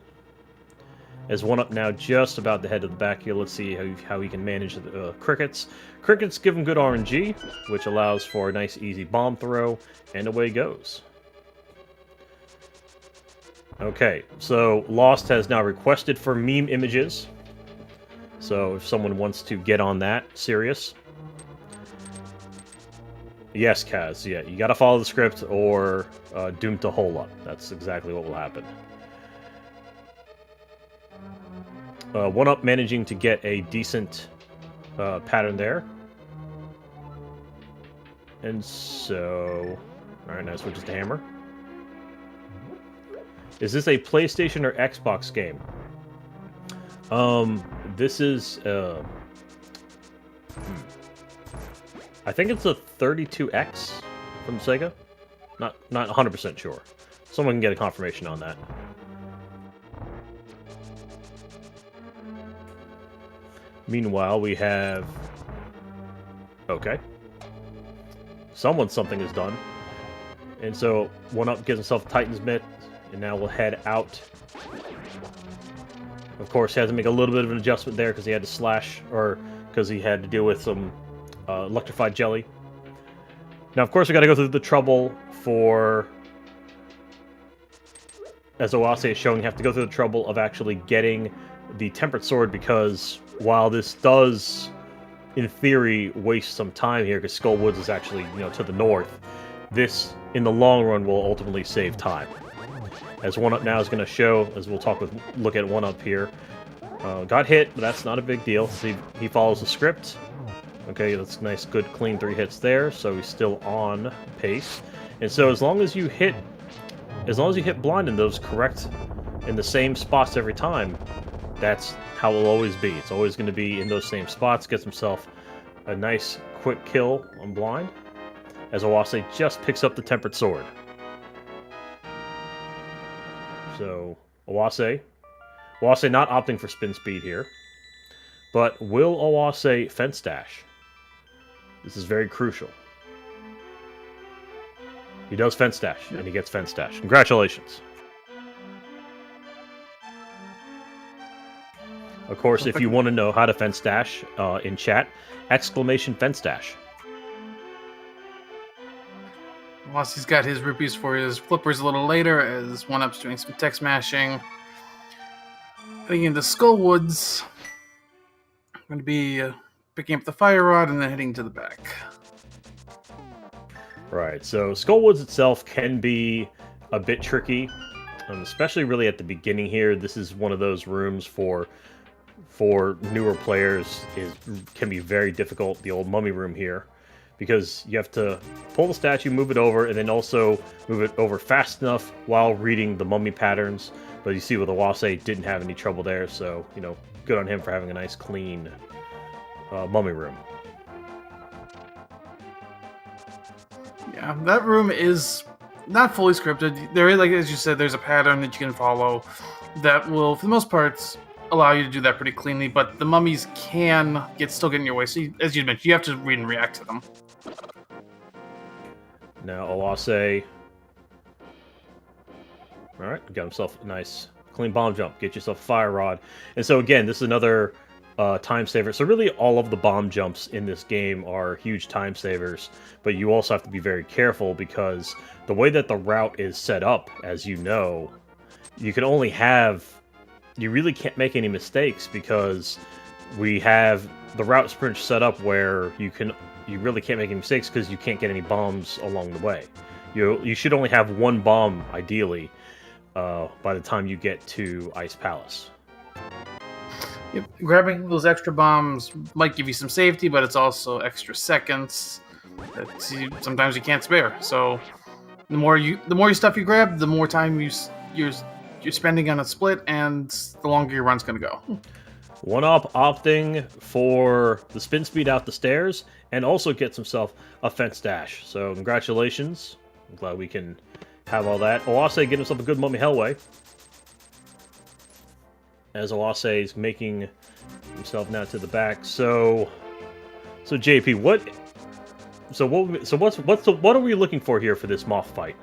As 1-up now just about to head to the back here, let's see how he can manage the crickets. Crickets give him good RNG, which allows for a nice easy bomb throw, and away he goes. Okay, so Lost has now requested for meme images. So if someone wants to get on that, serious. Yes, Kaz, yeah, you gotta follow the script or doomed to hole up. That's exactly what will happen. 1-up managing to get a decent pattern there. And so... Alright, now switches to hammer. Is this a PlayStation or Xbox game? This is I think it's a 32X from Sega. Not 100% sure. Someone can get a confirmation on that. Meanwhile, we have... Okay. Something is done. And so, oneup gives himself Titan's Mitt, and now we'll head out. Of course, he had to make a little bit of an adjustment there because he had to slash, or because he had to deal with some electrified jelly. Now, of course, we got to go through the trouble for... As Oase is showing, you have to go through the trouble of actually getting the Tempered Sword, because while this does, in theory, waste some time here, because Skull Woods is actually, to the north, this, in the long run, will ultimately save time. As oneup now is going to show, as we'll look at oneup here, got hit, but that's not a big deal. See, he follows the script. Okay, that's nice, good, clean 3 hits there, so he's still on pace. And so as long as you hit blind in those correct, in the same spots every time, that's how it'll always be. It's always going to be in those same spots. Gets himself a nice, quick kill on blind, as Oase just picks up the Tempered Sword. So, Oase not opting for spin speed here, but will Oase fence dash? This is very crucial. He does fence dash, and he gets fence dash. Congratulations. Of course, if you want to know how to fence dash in chat, !fence dash. Once he's got his rupees for his flippers a little later, as oneup's doing some tech smashing. Heading into Skull Woods. I'm going to be picking up the fire rod and then heading to the back. Right, so Skull Woods itself can be a bit tricky, especially really at the beginning here. This is one of those rooms for newer players can be very difficult, the old mummy room here, because you have to pull the statue, move it over, and then also move it over fast enough while reading the mummy patterns. But you see with Oase didn't have any trouble there, so, good on him for having a nice, clean mummy room. Yeah, that room is not fully scripted. There is, like as you said, there's a pattern that you can follow that will, for the most part, allow you to do that pretty cleanly, but the mummies can still get in your way. So, as you mentioned, you have to read and react to them. Now, Oase... Alright, got himself a nice clean bomb jump. Get yourself a fire rod. And so, again, this is another time saver. So, really, all of the bomb jumps in this game are huge time savers, but you also have to be very careful because the way that the route is set up, as you know, you can only have... You really can't make any mistakes because we have the route sprint set up where you really can't make any mistakes because you can't get any bombs along the way. You should only have one bomb, ideally, by the time you get to Ice Palace. Yep. Grabbing those extra bombs might give you some safety, but it's also extra seconds that sometimes you can't spare. So the more stuff you grab, the more time you're spending on a split, and the longer your run's going to go. oneup opting for the spin speed out the stairs, and also gets himself a fence dash. So congratulations. I'm glad we can have all that. Oase getting himself a good mummy hellway. As Oase is making himself now to the back. So JP, what are we looking for here for this moth fight?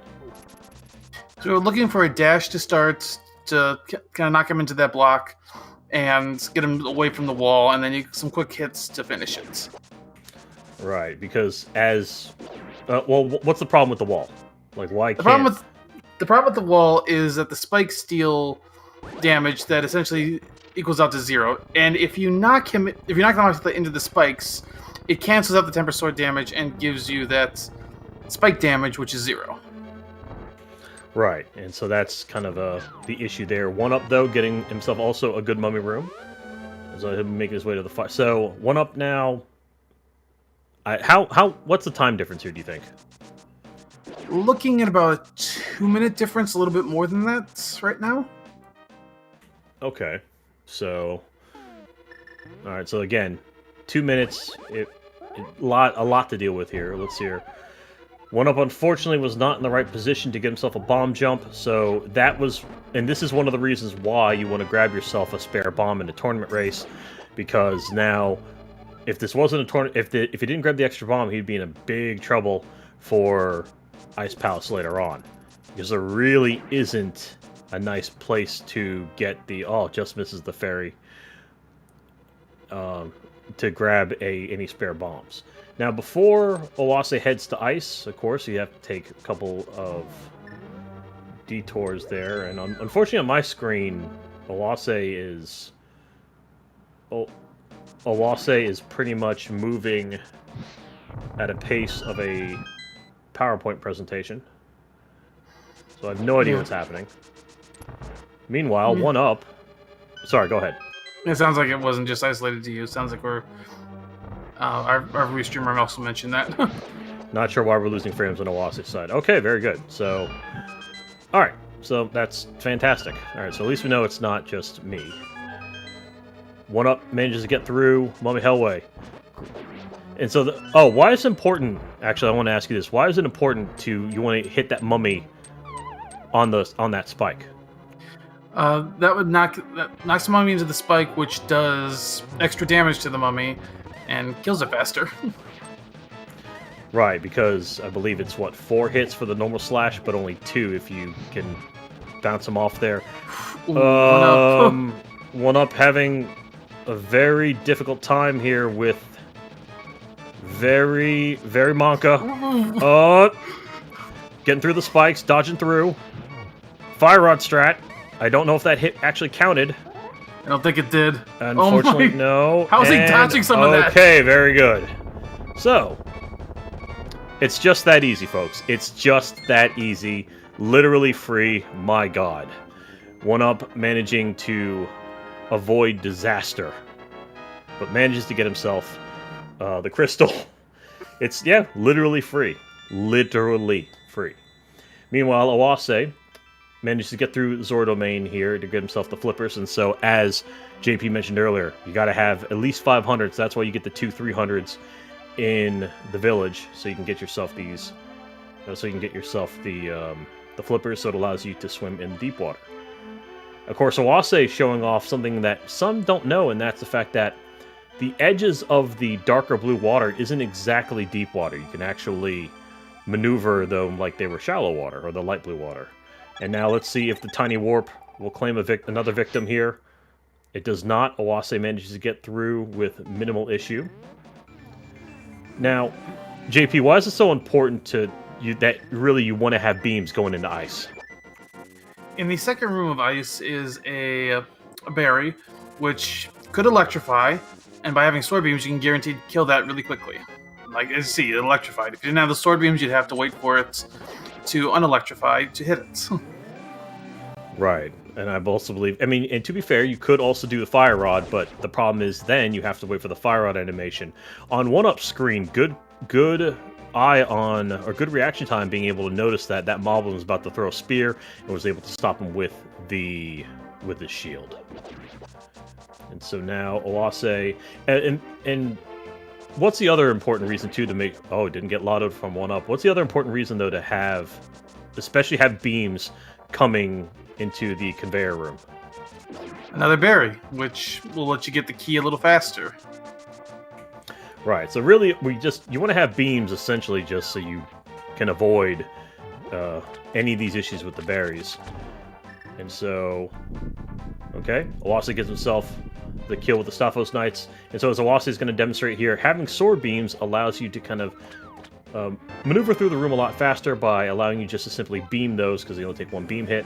So we're looking for a dash to start to kind of knock him into that block and get him away from the wall, and then some quick hits to finish it. Right, because what's the problem with the wall? Like, why the problem with the wall is that the spikes deal damage that essentially equals out to 0, and if you knock him off into the spikes, it cancels out the Tempered Sword damage and gives you that spike damage, which is 0. Right, and so that's kind of the issue there. oneup, though, getting himself also a good mummy room. So he'll be making his way to the fight. So, oneup now... what's the time difference here, do you think? Looking at about 2-minute difference, a little bit more than that right now. Okay, so all right. So again, 2 minutes. A lot to deal with here. Let's see here. oneup unfortunately was not in the right position to get himself a bomb jump, so that was, and this is one of the reasons why you want to grab yourself a spare bomb in a tournament race, because now, if this wasn't a tournament, if he didn't grab the extra bomb, he'd be in a big trouble for Ice Palace later on, because there really isn't a nice place to get the just misses the ferry to grab any spare bombs. Now, before Oase heads to ice, of course, you have to take a couple of detours there. And unfortunately, on my screen, Oase is pretty much moving at a pace of a PowerPoint presentation. So I have no idea what's happening. Meanwhile, oneup... Sorry, go ahead. It sounds like it wasn't just isolated to you. It sounds like we're... our restreamer also mentioned that. Not sure why we're losing frames on Oase's side. Okay, very good. So, alright. So, that's fantastic. Alright, so at least we know it's not just me. oneup manages to get through Mummy Hellway. And so, why is it important... Actually, I want to ask you this. Why is it important you want to hit that mummy on that spike? That would knock the mummy into the spike, which does extra damage to the mummy and kills it faster. Right, because I believe it's, 4 hits for the normal slash, but only 2 if you can bounce them off there. Ooh, oneup having a very difficult time here with very Monka. Getting through the spikes, dodging through. Fire Rod strat. I don't know if that hit actually counted. I don't think it did. Unfortunately, no. How is he dodging some of that? Okay, very good. So, it's just that easy, folks. It's just that easy. Literally free. My god. oneup managing to avoid disaster, but manages to get himself the crystal. It's, literally free. Literally free. Meanwhile, Oase managed to get through Zora domain here to get himself the flippers, and so, as JP mentioned earlier, you gotta have at least 500s. That's why you get the 2 300s in the village, so you can get yourself these. So you can get yourself the flippers, so it allows you to swim in deep water. Of course, Oase is showing off something that some don't know, and that's the fact that the edges of the darker blue water isn't exactly deep water. You can actually maneuver them like they were shallow water, or the light blue water. And now let's see if the Tiny Warp will claim another victim here. It does not. Oase manages to get through with minimal issue. Now, JP, why is it so important to you that really you want to have beams going into ice? In the second room of ice is a berry, which could electrify, and by having sword beams, you can guarantee to kill that really quickly. Like, as you see, it electrified. If you didn't have the sword beams, you'd have to wait for it to unelectrify to hit it. Right, and I also believe... I mean, and to be fair, you could also do the Fire Rod, but the problem is then you have to wait for the Fire Rod animation. On oneup screen, good eye on, or good reaction time being able to notice that that moblin was about to throw a spear, and was able to stop him with the shield. And so now Oase... And what's the other important reason, too, to make... Oh, it didn't get lottoed from oneup. What's the other important reason, though, to have... Especially have beams coming into the conveyor room? Another berry, which will let you get the key a little faster. Right, so really, you want to have beams, essentially, just so you can avoid any of these issues with the berries. And so... Okay, Oase gives himself the kill with the Staphos Knights. And so as Oase is going to demonstrate here, having sword beams allows you to kind of maneuver through the room a lot faster by allowing you just to simply beam those, because they only take 1 beam hit.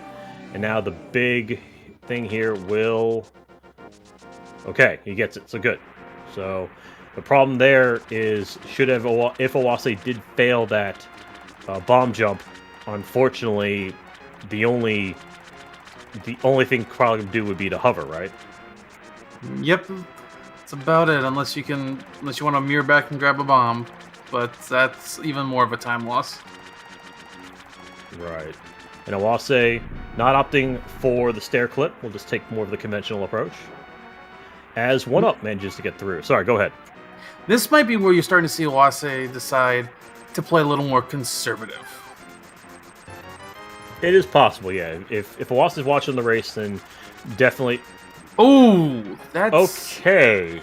And now the big thing here will... Okay, he gets it, so good. So the problem there is, if Oase did fail that bomb jump, unfortunately, the only thing Carl can do would be to hover, right? Yep, that's about it. Unless you want to mirror back and grab a bomb, but that's even more of a time loss. Right. And Oase not opting for the stair clip. We'll just take more of the conventional approach. As oneup manages to get through. Sorry, go ahead. This might be where you're starting to see Oase decide to play a little more conservative. It is possible, yeah. If Oase is watching the race, then definitely... Oh, that's... Okay.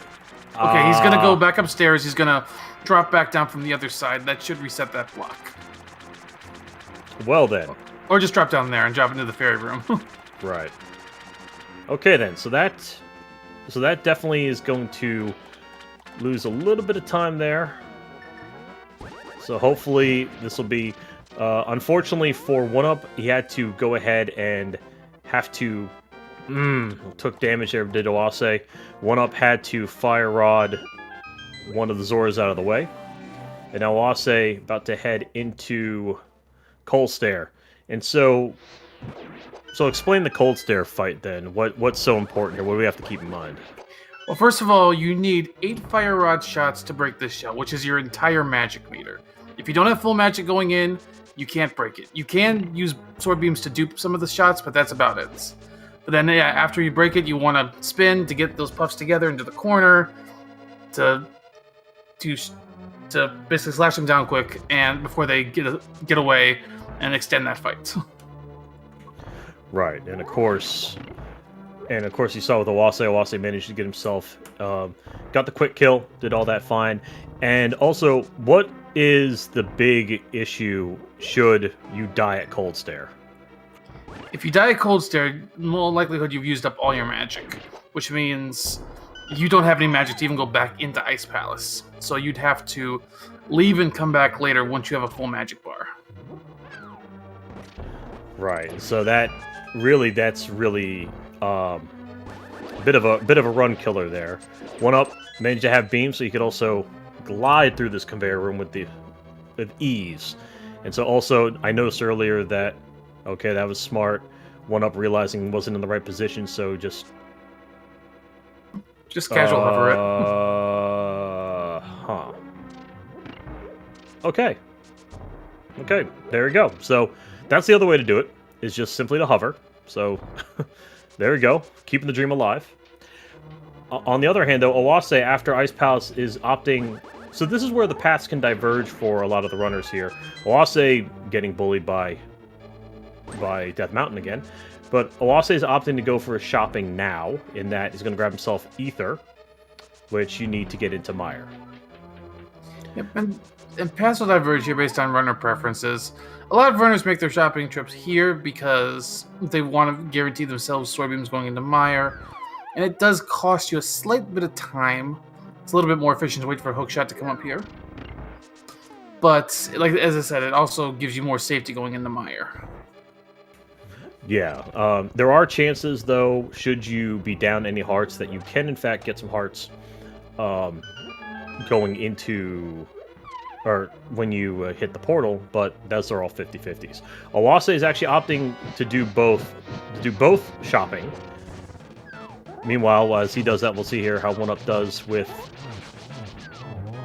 Okay, he's going to go back upstairs. He's going to drop back down from the other side. That should reset that block. Well then. Or just drop down there and drop into the fairy room. Right. Okay then, so that definitely is going to lose a little bit of time there. So hopefully this will be... unfortunately for oneup, he had to go ahead and have to... took damage there, did Oase. oneup had to fire rod one of the Zoras out of the way. And now Oase about to head into Cold Stare. And so explain the Cold Stare fight then. What's so important here? What do we have to keep in mind? Well, first of all, you need 8 fire rod shots to break this shell, which is your entire magic meter. If you don't have full magic going in, you can't break it. You can use sword beams to dupe some of the shots, but that's about it. But then, yeah, after you break it, you want to spin to get those puffs together into the corner to basically slash them down quick, and before they get away and extend that fight. Right, and of course you saw with Oase managed to get himself, got the quick kill, did all that fine. And also, what is the big issue should you die at Cold Stare? If you die at Cold Stare, in all likelihood you've used up all your magic, which means you don't have any magic to even go back into Ice Palace. So you'd have to leave and come back later once you have a full magic bar. Right, so that's really a bit of a run killer there. oneup managed to have beams, so you could also glide through this conveyor room with ease. And so also, I noticed earlier that, okay, that was smart. oneup realizing he wasn't in the right position, so just casual hover it. Okay, there we go. So that's the other way to do it, is just simply to hover. So there we go, keeping the dream alive. On the other hand, though, Oase, after Ice Palace, is opting... So this is where the paths can diverge for a lot of the runners here. Oase getting bullied by Death Mountain again. But Oase is opting to go for a shopping now, in that he's going to grab himself Ether, which you need to get into Mire. Yep, and paths will diverge here based on runner preferences. A lot of runners make their shopping trips here because they want to guarantee themselves sword beams going into Mire. And it does cost you a slight bit of time. It's a little bit more efficient to wait for a hook shot to come up here. But, like as I said, it also gives you more safety going into Mire. Yeah, there are chances, though, should you be down any hearts, that you can, in fact, get some hearts going into... or when you hit the portal, but those are all 50-50s. Oase is actually opting to do both shopping. Meanwhile, as he does that, we'll see here how oneup does with...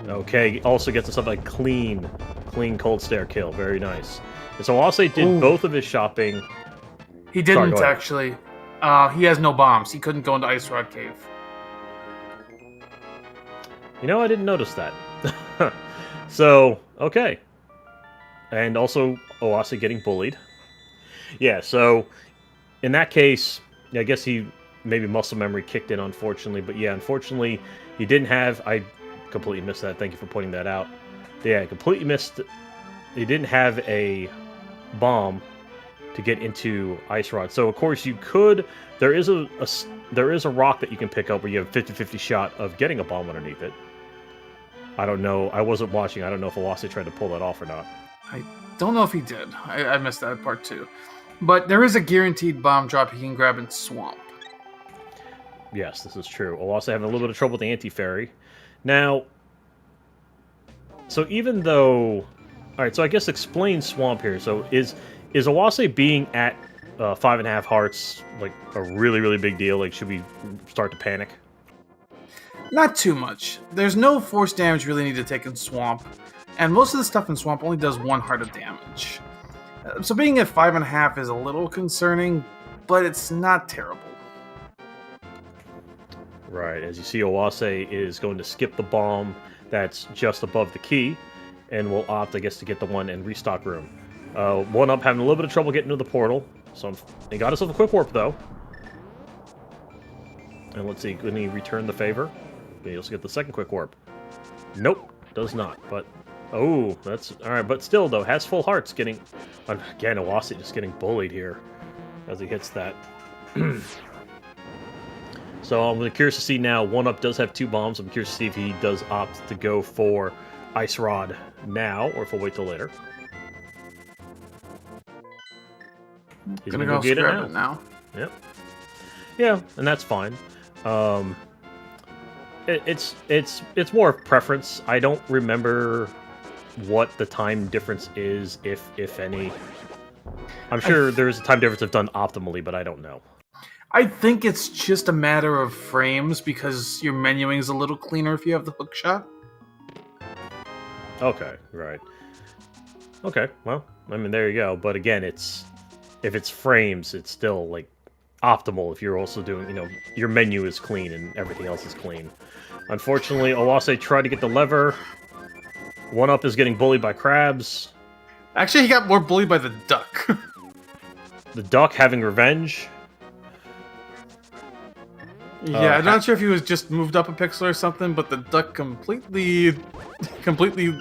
Okay, also gets himself a clean Cold Stare kill. Very nice. And so Oase did both of his shopping. He didn't, actually. He has no bombs. He couldn't go into Ice Rod Cave. You know, I didn't notice that. So, okay. And also, Oase getting bullied. Yeah, so, in that case, I guess he... maybe muscle memory kicked in, unfortunately. But yeah, unfortunately, he didn't have... I completely missed that. Thank you for pointing that out. Yeah, I completely missed... He didn't have a bomb to get into Ice Rod. So, of course, you could... There is a rock that you can pick up where you have a 50-50 shot of getting a bomb underneath it. I don't know. I wasn't watching. I don't know if Oase tried to pull that off or not. I don't know if he did. I missed that part, too. But there is a guaranteed bomb drop he can grab in Swamp. Yes, this is true. Oase having a little bit of trouble with the anti-fairy. Now, so even though... Alright, so I guess explain Swamp here. So is Oase being at 5.5 hearts like a really, really big deal? Like, should we start to panic? Not too much. There's no force damage really need to take in Swamp. And most of the stuff in Swamp only does 1 heart of damage. So being at 5.5 is a little concerning, but it's not terrible. Right, as you see, Oase is going to skip the bomb that's just above the key, and will opt, I guess, to get the one in restock room. oneup having a little bit of trouble getting to the portal, so he got himself a quick warp, though. And let's see, can he return the favor? He also get the second quick warp. Nope, does not, but... Oh, that's... Alright, but still, though, has full hearts getting... Again, Oase just getting bullied here as he hits that. So I'm curious to see now, oneup does have 2 bombs. I'm curious to see if he does opt to go for Ice Rod now, or if he'll wait till later. He's Gonna go get grab it now. Yep. Yeah, and that's fine. It's more of preference. I don't remember what the time difference is, if any. I'm sure there's a time difference if done optimally, but I don't know. I think it's just a matter of frames because your menuing is a little cleaner if you have the hook shot. Okay, right. Okay, well, I mean, there you go. But again, if it's frames, it's still, like, optimal if you're also doing, your menu is clean and everything else is clean. Unfortunately, Oase tried to get the lever. oneup is getting bullied by crabs. Actually, he got more bullied by the duck. The duck having revenge. Yeah, I'm not sure if he was just moved up a pixel or something, but the duck completely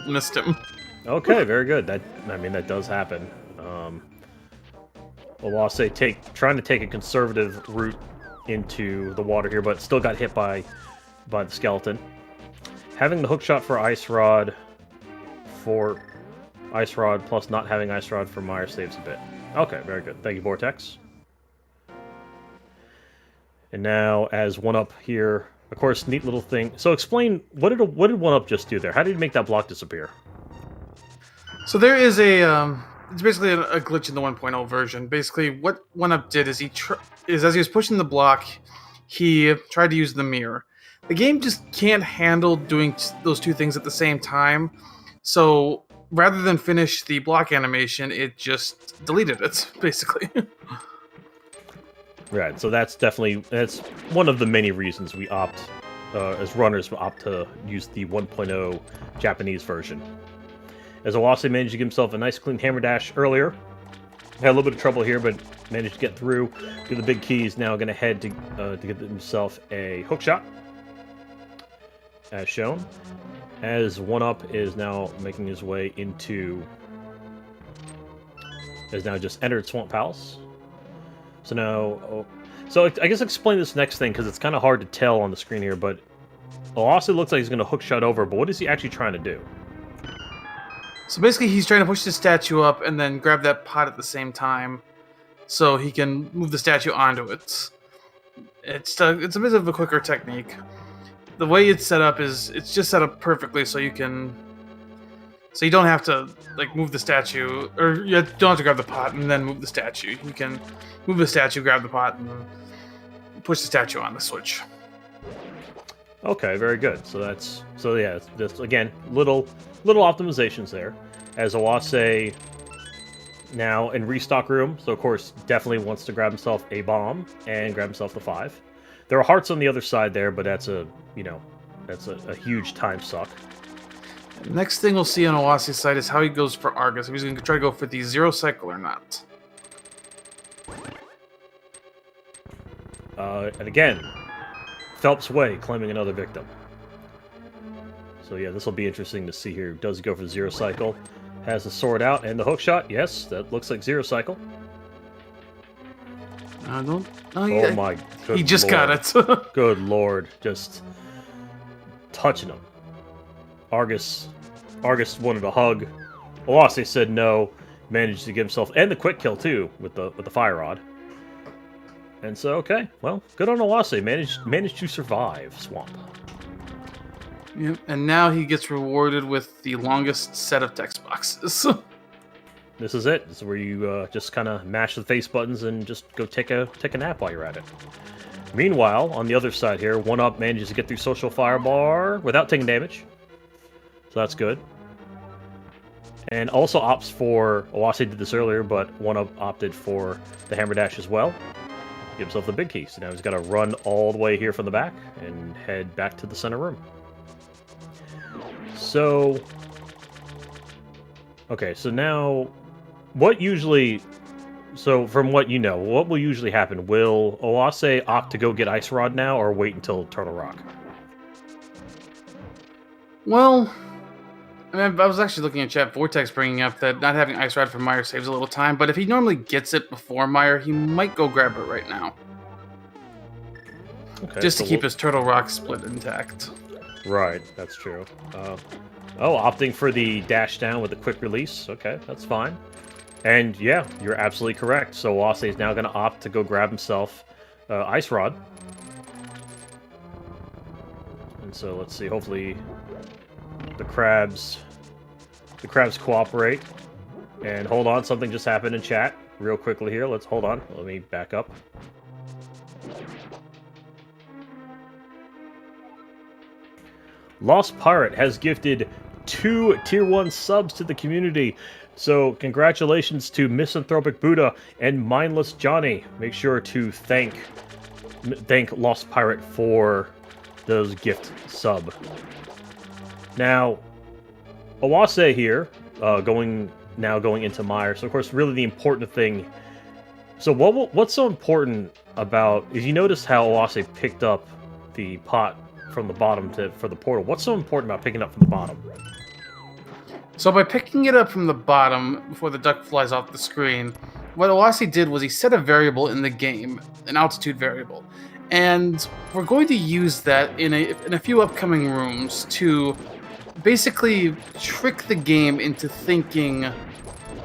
missed him. Okay, very good. That does happen. Oase trying to take a conservative route into the water here, but still got hit by the skeleton. Having the hook shot for Ice Rod plus not having Ice Rod for Meyer saves a bit. Okay, very good. Thank you, Vortex. And now, as oneup here, of course, neat little thing. So explain, what did oneup just do there? How did he make that block disappear? So there is it's basically a glitch in the 1.0 version. Basically, what oneup did is as he was pushing the block, he tried to use the mirror. The game just can't handle doing those two things at the same time. So rather than finish the block animation, it just deleted it, basically. Right, so that's one of the many reasons we opt, as runners, to use the 1.0 Japanese version. As Oase managed to give himself a nice clean hammer dash earlier. Had a little bit of trouble here, but managed to get through. Do the big keys, now going to head to get himself a hook shot, as shown. As oneup is now making his way has now just entered Swamp Palace. So now, I guess explain this next thing, because it's kind of hard to tell on the screen here, but Oase looks like he's going to hook shot over, but what is he actually trying to do? So basically, he's trying to push the statue up and then grab that pot at the same time, so he can move the statue onto it. It's a bit of a quicker technique. The way it's set up it's just set up perfectly, so you don't have to move the statue, or you don't have to grab the pot and then move the statue. You can move the statue, grab the pot, and push the statue on the switch. Okay, very good. So yeah, just again, little optimizations there. As Oase now in restock room, so of course definitely wants to grab himself a bomb and grab himself the 5. There are hearts on the other side there, but that's a huge time suck. Next thing we'll see on Oase's side is how he goes for Argus. If he's going to try to go for the 0 cycle or not. And again, Phelps Way claiming another victim. So yeah, this will be interesting to see here. Does he go for the 0 cycle? Has the sword out and the hook shot. Yes, that looks like 0 cycle. Oh my good he just Lord. got it. Good Lord, just touching him. Argus wanted a hug. Oase said no. Managed to give himself and the quick kill too with the fire rod. And so okay, well, good on Oase. Managed to survive Swamp. Yep, and now he gets rewarded with the longest set of text boxes. This is it. This is where you just kind of mash the face buttons and just go take a nap while you're at it. Meanwhile, on the other side here, oneup manages to get through Social Firebar without taking damage. So that's good. And also opts for, Oase did this earlier, but oneup opted for the hammer dash as well. Give himself the big key. So now he's got to run all the way here from the back and head back to the center room. So, okay, so now, what usually, so from what you know, what will usually happen? Will Oase opt to go get Ice Rod now, or wait until Turtle Rock? Well, I mean, I was actually looking at chat Vortex bringing up that not having Ice Rod for Meyer saves a little time, but if he normally gets it before Meyer, he might go grab it right now. Okay, Just so to keep his Turtle Rock split intact. Right, that's true. Oh, opting for the dash down with a quick release. Okay, that's fine. And yeah, you're absolutely correct. So Oase is now going to opt to go grab himself Ice Rod. And so let's see, hopefully the crabs cooperate. And hold on, something just happened in chat real quickly here. Let's hold on. Let me back up. Lost Pirate has gifted 2 Tier 1 subs to the community. So congratulations to Misanthropic Buddha and Mindless Johnny. Make sure to thank Lost Pirate for those gift sub. Now, Oase here, going into Meyer. So of course, really the important thing. So what's so important about? Is you notice how Oase picked up the pot from the bottom for the portal? What's so important about picking up from the bottom? So by picking it up from the bottom before the duck flies off the screen, what Oase did was he set a variable in the game, an altitude variable, and we're going to use that in a few upcoming rooms to basically trick the game into thinking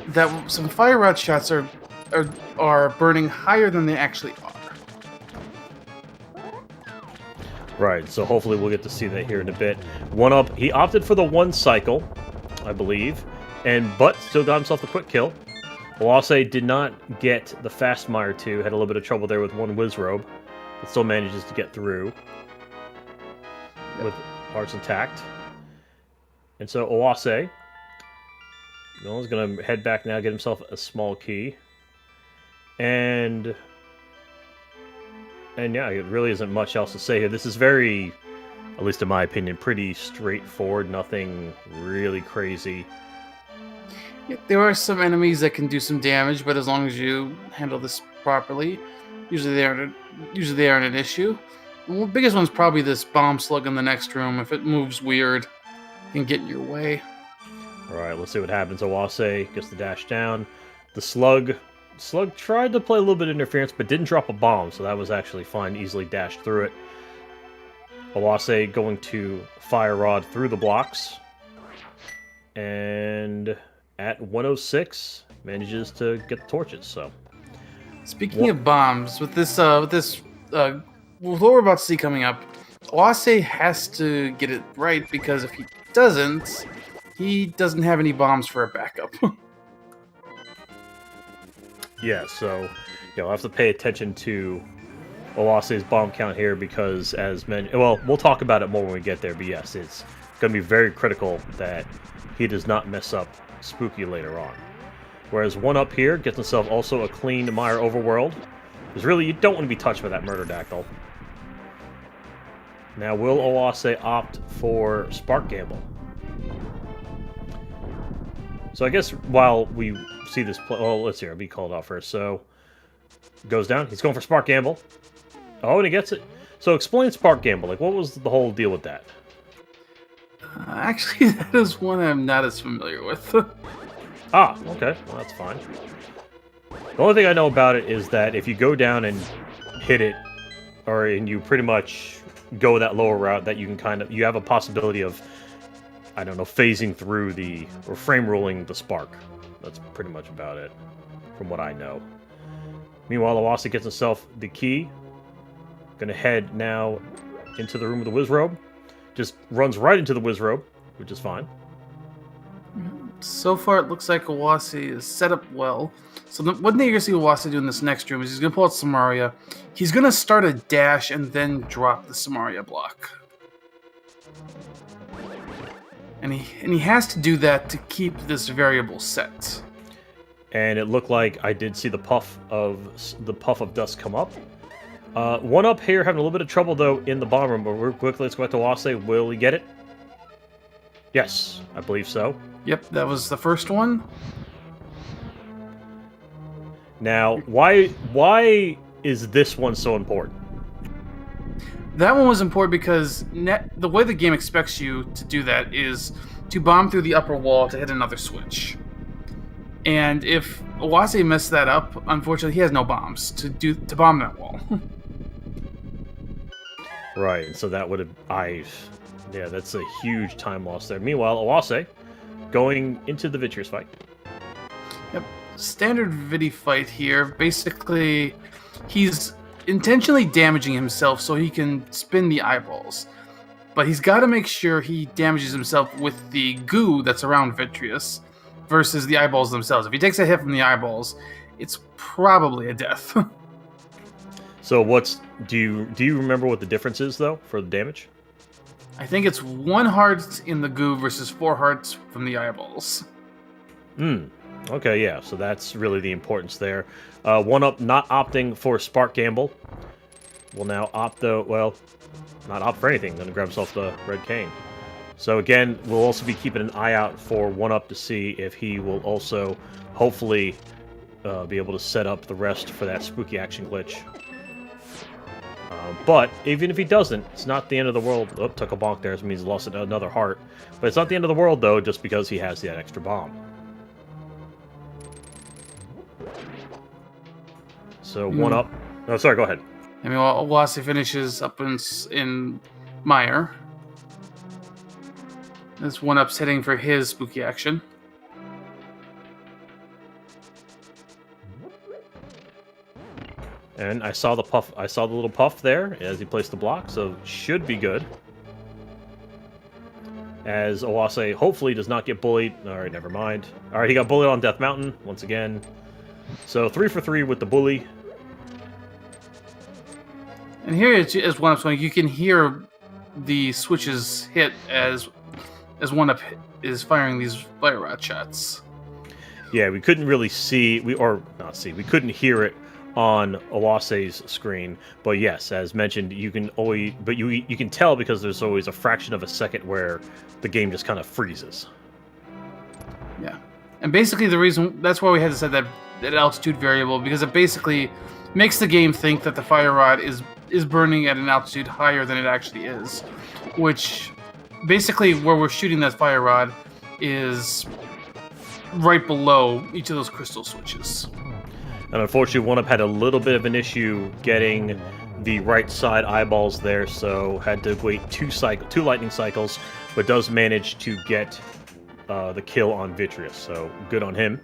that some fire rod shots are burning higher than they actually are. Right, so hopefully we'll get to see that here in a bit. oneup, he opted for the 1 cycle, I believe, but still got himself a quick kill. Oase did not get the fast Meyer 2, had a little bit of trouble there with 1 Whiz Robe, but still manages to get through with hearts intact. And so Oase, is going to head back now, get himself a small key. And yeah, it really isn't much else to say here. This is very, at least in my opinion, pretty straightforward. Nothing really crazy. Yeah, there are some enemies that can do some damage, but as long as you handle this properly, usually they aren't an issue. And the biggest one's probably this bomb slug in the next room. If it moves weird, it can get in your way. All right, let's see what happens. Oase gets the dash down. The slug tried to play a little bit of interference, but didn't drop a bomb, so that was actually fine. Easily dashed through it. Oase going to fire rod through the blocks, and at 106 manages to get the torches. So, speaking of bombs, with what we're about to see coming up, Oase has to get it right, because if he doesn't have any bombs for a backup. Yeah, so I'll have to pay attention to Oase's bomb count here, because as mentioned, well, we'll talk about it more when we get there, but yes, it's going to be very critical that he does not mess up Spooky later on. Whereas oneup here gets himself also a clean Meyer Overworld, because really you don't want to be touched by that Murder Dactyl. Now, will Oase opt for Spark Gamble? So I guess while we see this play, well, let's see, I'll be called off first. So, goes down. He's going for Spark Gamble. Oh, and he gets it. So explain Spark Gamble. Like, what was the whole deal with that? Actually, that is one I'm not as familiar with. Ah, okay. Well, that's fine. The only thing I know about it is that if you go down and hit it, and you pretty much go that lower route, that you can you have a possibility of, I don't know, phasing through or frame rolling the spark. That's pretty much about it, from what I know. Meanwhile, Oase gets himself the key. Gonna head now into the room with the Whiz Robe. Just runs right into the Whiz Robe, which is fine. So far, it looks like Oase is set up well. So one thing you're going to see Oase do in this next room is he's going to pull out Samaria. He's going to start a dash and then drop the Samaria block. and he has to do that to keep this variable set. And it looked like I did see the puff of dust come up. One up here having a little bit of trouble though in the bomb room, but real quickly let's go back to Oase. Will he get it? Yes, I believe so. Yep, that was the first one. Now, why is this one so important? That one was important because the way the game expects you to do that is to bomb through the upper wall to hit another switch. And if Oase messed that up, unfortunately, he has no bombs to bomb that wall. Right, so that would have... Yeah, that's a huge time loss there. Meanwhile, Oase going into the Vitreous fight. Yep, standard Vidi fight here. Basically, he's intentionally damaging himself so he can spin the eyeballs. But he's got to make sure he damages himself with the goo that's around Vitreous versus the eyeballs themselves. If he takes a hit from the eyeballs, it's probably a death. So do you remember what the difference is though for the damage? I think it's 1 heart in the goo versus 4 hearts from the eyeballs. Okay, yeah, so that's really the importance there. One up not opting for Spark Gamble. Will now opt not opt for anything, gonna grab himself the red cane. So again, we'll also be keeping an eye out for one up to see if he will also hopefully be able to set up the rest for that spooky action glitch. But even if he doesn't, it's not the end of the world. Oh, took a bonk there, so it means he lost another heart. But it's not the end of the world, though, just because he has that extra bomb. So one up. Oh, sorry, go ahead. I mean, while Oase finishes up in Mire, this one up's hitting for his spooky action. And I saw the puff. I saw the little puff there as he placed the block, so should be good. As Oase hopefully does not get bullied. All right, never mind. All right, he got bullied on Death Mountain once again. So 3 for 3 with the bully. And here is one up swing. You can hear the switches hit as one up is firing these fire rod shots. Yeah, we couldn't really see. We couldn't hear it on Owase's screen, but yes, as mentioned, you can always, but you can tell because there's always a fraction of a second where the game just kind of freezes. Yeah, and basically the reason that's why we had to set that altitude variable, because it basically makes the game think that the fire rod is burning at an altitude higher than it actually is, which basically where we're shooting that fire rod is right below each of those crystal switches. And unfortunately, one up had a little bit of an issue getting the right side eyeballs there, so had to wait 2 lightning cycles, but does manage to get the kill on Vitreous, so good on him.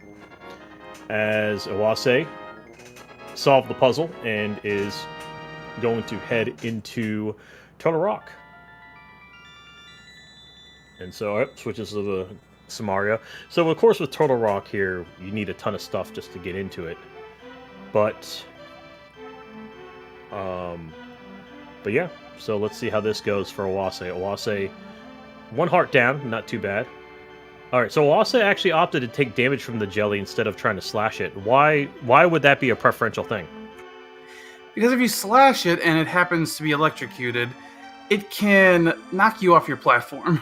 As Oase solved the puzzle and is going to head into Turtle Rock. And so switches to the Samaria. So of course with Turtle Rock here, you need a ton of stuff just to get into it. But yeah, so let's see how this goes for Oase. Oase, 1 heart down, not too bad. Alright, so Oase actually opted to take damage from the jelly instead of trying to slash it. Why would that be a preferential thing? Because if you slash it and it happens to be electrocuted, it can knock you off your platform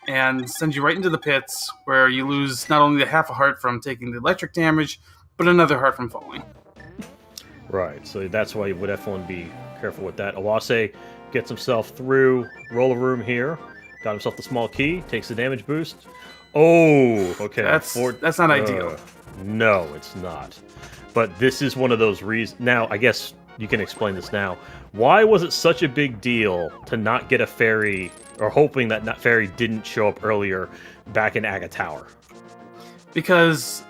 and send you right into the pits, where you lose not only the half a heart from taking the electric damage, but another heart from falling. Right, so that's why you would definitely be careful with that. Oase gets himself through roller room here, got himself the small key, takes the damage boost. Oh, okay. That's not ideal. No, it's not. But this is one of those reasons. Now, I guess you can explain this now. Why was it such a big deal to not get a fairy, or hoping that fairy didn't show up earlier back in Aga Tower? Because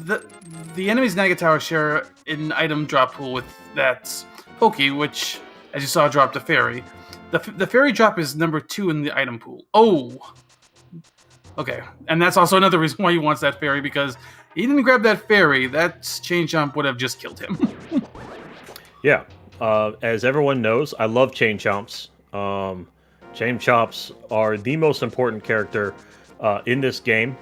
the enemies in Aga Tower share an item drop pool with that Pokey, which, as you saw, dropped a fairy. The fairy drop is number 2 in the item pool. Oh! Okay, and that's also another reason why he wants that fairy, because he didn't grab that fairy, that chain jump would have just killed him. Yeah, as everyone knows, I love chain chomps. Chain chomps are the most important character in this game.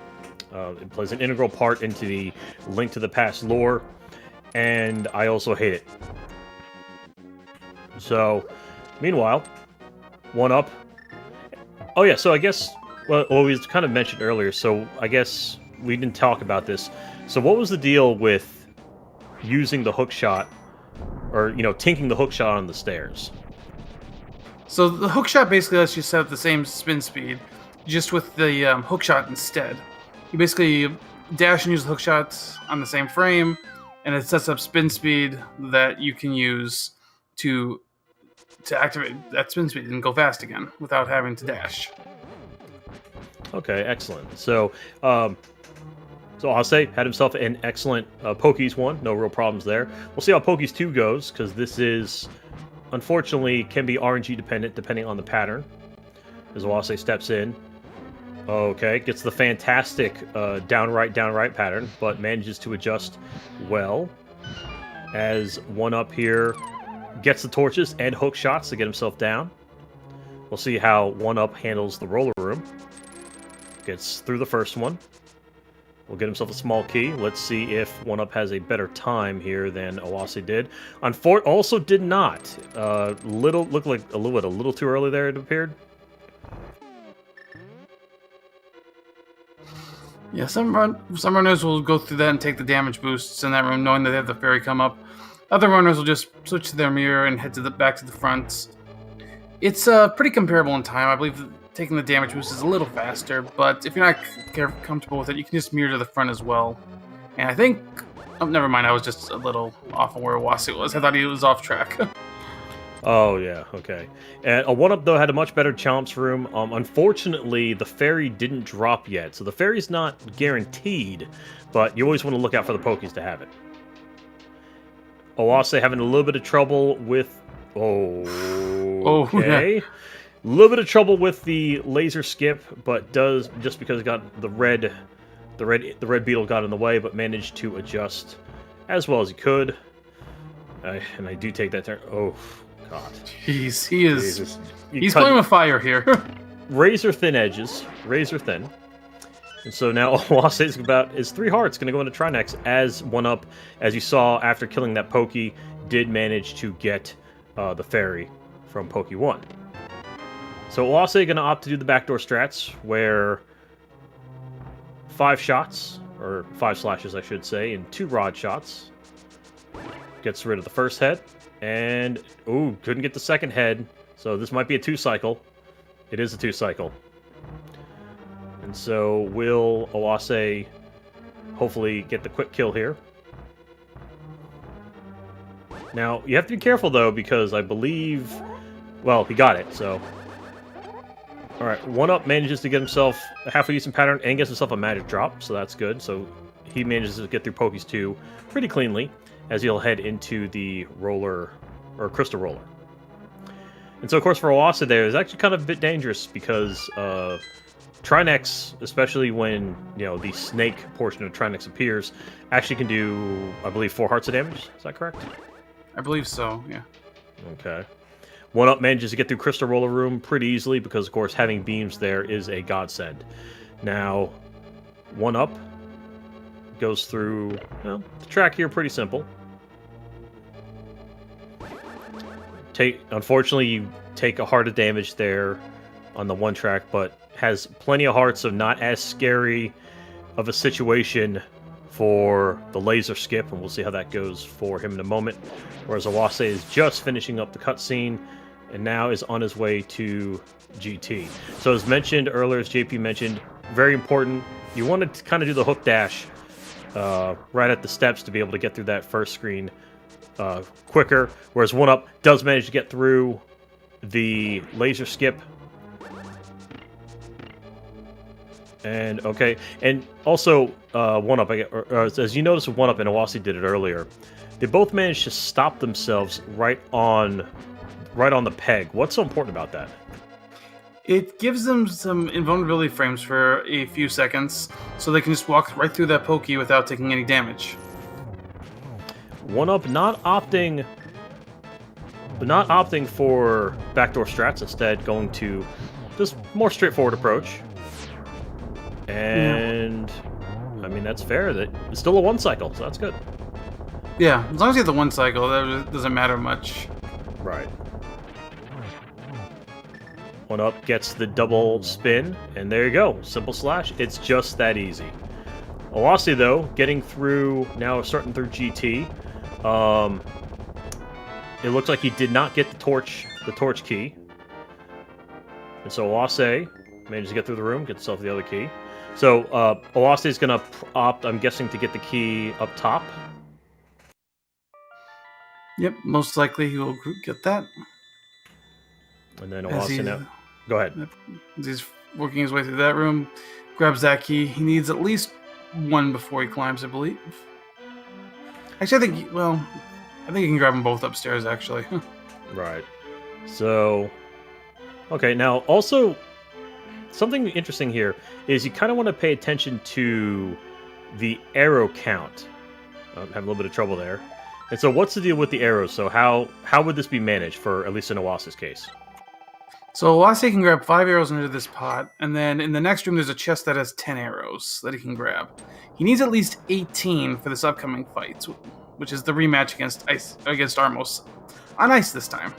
It plays an integral part into the Link to the Past lore, and I also hate it. So, meanwhile, oneup. Oh yeah, so I guess, well, we kind of mentioned earlier, so I guess we didn't talk about this. So what was the deal with using the hook shot, or, tinking the hook shot on the stairs? So the hook shot basically lets you set up the same spin speed, just with the hook shot instead. You basically dash and use the hook shot on the same frame, and it sets up spin speed that you can use to activate that spin speed and go fast again without having to dash. Okay, excellent. So, I'll say had himself an excellent Pokies 1. No real problems there. We'll see how Pokies 2 goes, because this is, unfortunately, can be RNG dependent depending on the pattern. As Oase steps in. Okay, gets the fantastic downright pattern, but manages to adjust well. As oneup here gets the torches and hook shots to get himself down. We'll see how oneup handles the roller room. Gets through the first one. Will get himself a small key. Let's see if oneup has a better time here than Oase did. Also did not. Looked like a little too early there, it appeared. Yeah, some runners will go through that and take the damage boosts in that room, knowing that they have the fairy come up. Other runners will just switch to their mirror and head back to the front. It's pretty comparable in time. I believe taking the damage boost is a little faster, but if you're not comfortable with it, you can just mirror to the front as well. And I think... Oh, never mind, I was just a little off of where Oase was. I thought he was off track. Oh, yeah, okay. And a oneup, though, had a much better chomps room. Unfortunately, the fairy didn't drop yet, so the fairy's not guaranteed, but you always want to look out for the Pokies to have it. Oase having a little bit of trouble with... Okay. Yeah. A little bit of trouble with the laser skip, but does, just because it got the red beetle got in the way, but managed to adjust as well as he could. And I do take that turn. Oh, God. Jeez, he is... Jesus. He's playing with fire here. Razor thin edges. Razor thin. And so now Oase's about is 3 hearts going to go into Trinex as oneup, as you saw after killing that Poke, did manage to get the fairy from Poke 1. So Oase going to opt to do the backdoor strats, where 5 shots, or 5 slashes I should say, and 2 rod shots. Gets rid of the first head, and, ooh, couldn't get the second head, so this might be a 2-cycle. It is a 2-cycle. And so will Oase hopefully get the quick kill here. Now, you have to be careful, though, because I believe... Well, he got it, so... Alright, oneup manages to get himself a halfway decent pattern and gets himself a magic drop, so that's good. So he manages to get through Pokies 2 pretty cleanly, as he'll head into the roller, or crystal roller. And so, of course, for Oase there, it's actually kind of a bit dangerous, because Trinex, especially when, the snake portion of Trinex appears, actually can do, I believe, 4 hearts of damage. Is that correct? I believe so, yeah. Okay. Oneup manages to get through Crystal Roller Room pretty easily, because, of course, having beams there is a godsend. Now, oneup goes through, the track here pretty simple. Unfortunately, you take a heart of damage there on the one track, but has plenty of hearts, so not as scary of a situation for the laser skip, and we'll see how that goes for him in a moment. Whereas Oase is just finishing up the cutscene, and now is on his way to GT. So as mentioned earlier, as JP mentioned, very important, you want to kind of do the hook dash right at the steps to be able to get through that first screen quicker, whereas oneup does manage to get through the laser skip. And okay, and also oneup, as you noticed with oneup and Oase did it earlier, they both managed to stop themselves right on the peg. What's so important about that? It gives them some invulnerability frames for a few seconds, so they can just walk right through that Poke without taking any damage. oneup not opting for backdoor strats, instead going to just more straightforward approach. And I mean, that's fair. That it's still a 1 cycle, so that's good. Yeah, as long as you get the 1 cycle, that doesn't matter much. Right. oneup gets the double spin, and there you go. Simple slash. It's just that easy. Oase, though, getting through, now starting through GT. It looks like he did not get the torch key. And so Oase managed to get through the room, get himself the other key. So Oase is going to opt, I'm guessing, to get the key up top. Yep, most likely he will get that. And then Oase now... Go ahead. As he's working his way through that room, grabs that key. He needs at least 1 before he climbs, I believe. Actually, I think he can grab them both upstairs, actually. Right. So... Okay, now, also, something interesting here is you kind of want to pay attention to the arrow count. I'm having a little bit of trouble there. And so what's the deal with the arrows? So how would this be managed for, at least in Oase's case? So Oase can grab 5 arrows into this pot, and then in the next room there's a chest that has 10 arrows that he can grab. He needs at least 18 for this upcoming fight, which is the rematch against Armos. On ice this time.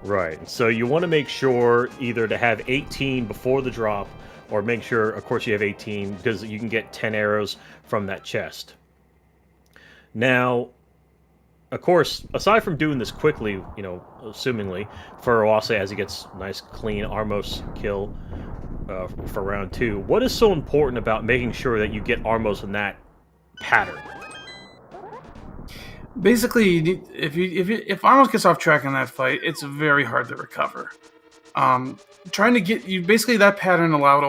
Right. So you want to make sure either to have 18 before the drop, or make sure, of course, you have 18, because you can get 10 arrows from that chest. Now, of course, aside from doing this quickly, assumingly, for Oase as he gets nice, clean Armos kill for round 2, what is so important about making sure that you get Armos in that pattern? Basically, if Armos gets off track in that fight, it's very hard to recover. Trying to get you basically that pattern allowed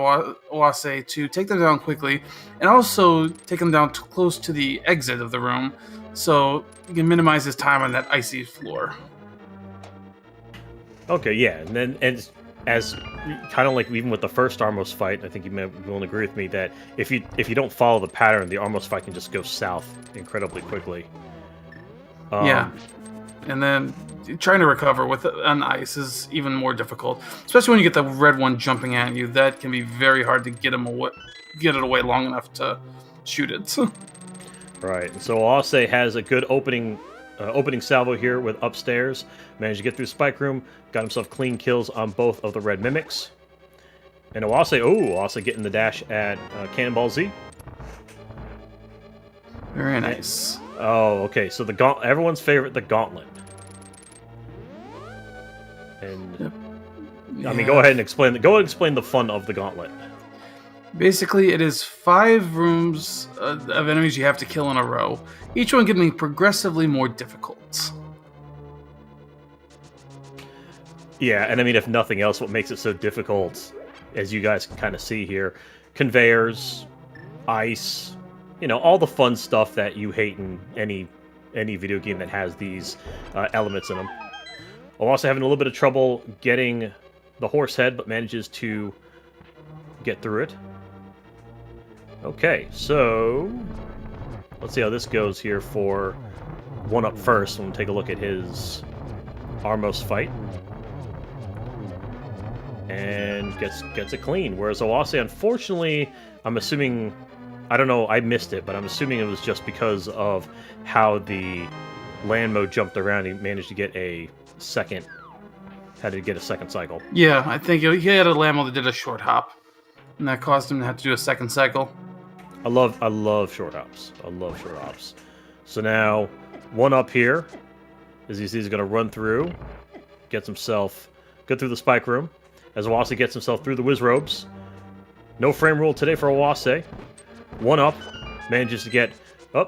Oase to take them down quickly, and also take them down close to the exit of the room, so you can minimize his time on that icy floor. Okay, yeah, and as kind of like even with the first Armos fight, I think you will agree with me that if you don't follow the pattern, the Armos fight can just go south incredibly quickly. Yeah, and then trying to recover on ice is even more difficult, especially when you get the red one jumping at you. That can be very hard to get it away long enough to shoot it. Right, and so Oase has a good opening salvo here with upstairs. Managed to get through Spike Room, got himself clean kills on both of the red mimics. And Oase getting the dash at Cannonball Z. Very nice. Oh, okay. So everyone's favorite, the gauntlet. And yep. I mean, go ahead and explain the fun of the gauntlet. Basically, it is 5 rooms of enemies you have to kill in a row. Each one getting progressively more difficult. Yeah, and I mean, if nothing else, what makes it so difficult, as you guys can kind of see here, conveyors, ice. All the fun stuff that you hate in any video game that has these elements in them. I'm also having a little bit of trouble getting the horse head, but manages to get through it. Okay, so let's see how this goes here for oneup first. We'll take a look at his Armos fight. And gets it clean. Whereas Oase, unfortunately, I'm assuming... I don't know, I missed it, but I'm assuming it was just because of how the land mode jumped around. He managed to get a second cycle. Yeah, I think he had a land mode that did a short hop, and that caused him to have to do a second cycle. I love short hops. I love short hops. So now, oneup here, as he's going to run through, gets himself good through the Spike Room, as Oase gets himself through the Whiz Robes. No frame rule today for Oase. oneup manages to get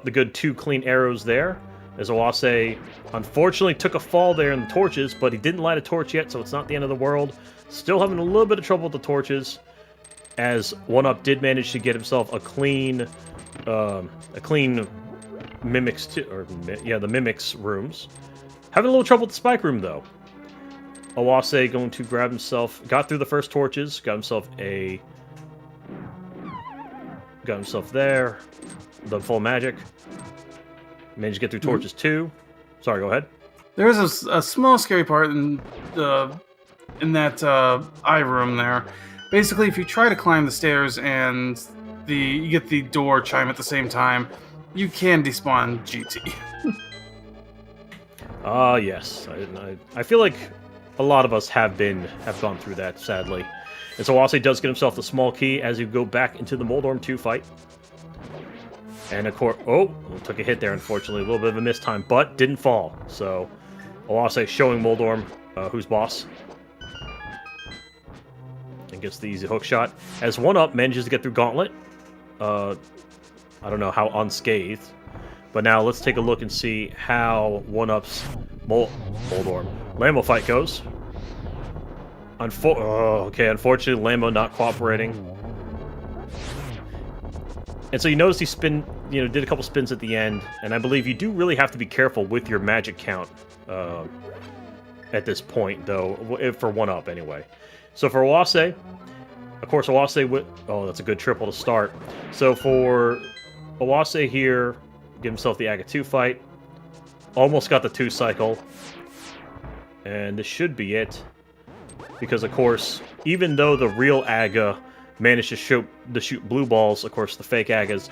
the good 2 clean arrows there, as Oase unfortunately took a fall there in the torches, but he didn't light a torch yet, so it's not the end of the world. Still having a little bit of trouble with the torches, as oneup did manage to get himself a clean mimics the mimics rooms. Having a little trouble with the Spike Room though. Oase going to grab himself, got through the first torches, got himself there, the full magic. Managed to get through torches too. Sorry, go ahead. There is a small scary part in that eye room there. Basically, if you try to climb the stairs and you get the door chime at the same time, you can despawn GT. Yes. I feel like a lot of us have gone through that, sadly. And so Oase does get himself the small key as you go back into the Moldorm 2 fight. And of course, took a hit there, unfortunately. A little bit of a missed time, but didn't fall. So Oase showing Moldorm who's boss. And gets the easy hook shot. As oneup manages to get through Gauntlet. I don't know how unscathed. But now let's take a look and see how oneup's Moldorm Lambo fight goes. Unfortunately, Lambo not cooperating. And so you notice he did a couple spins at the end, and I believe you do really have to be careful with your magic count at this point, though, for oneup anyway. So for Oase, of course, Oase that's a good triple to start. So for Oase here, give himself the Aga 2 fight. Almost got the 2 cycle. And this should be it. Because, of course, even though the real Aga managed to shoot blue balls, of course, the fake Agas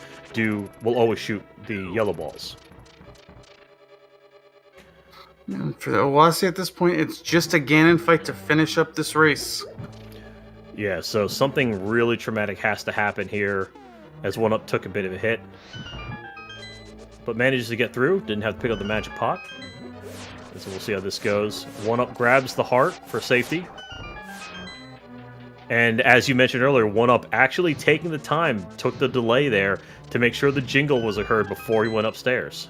will always shoot the yellow balls. And for the Oase at this point, it's just a Ganon fight to finish up this race. Yeah, so something really traumatic has to happen here, as oneup took a bit of a hit. But manages to get through, didn't have to pick up the magic pot. And so we'll see how this goes. oneup grabs the heart for safety. And as you mentioned earlier, oneup actually taking the time, took the delay there to make sure the jingle was occurred before he went upstairs.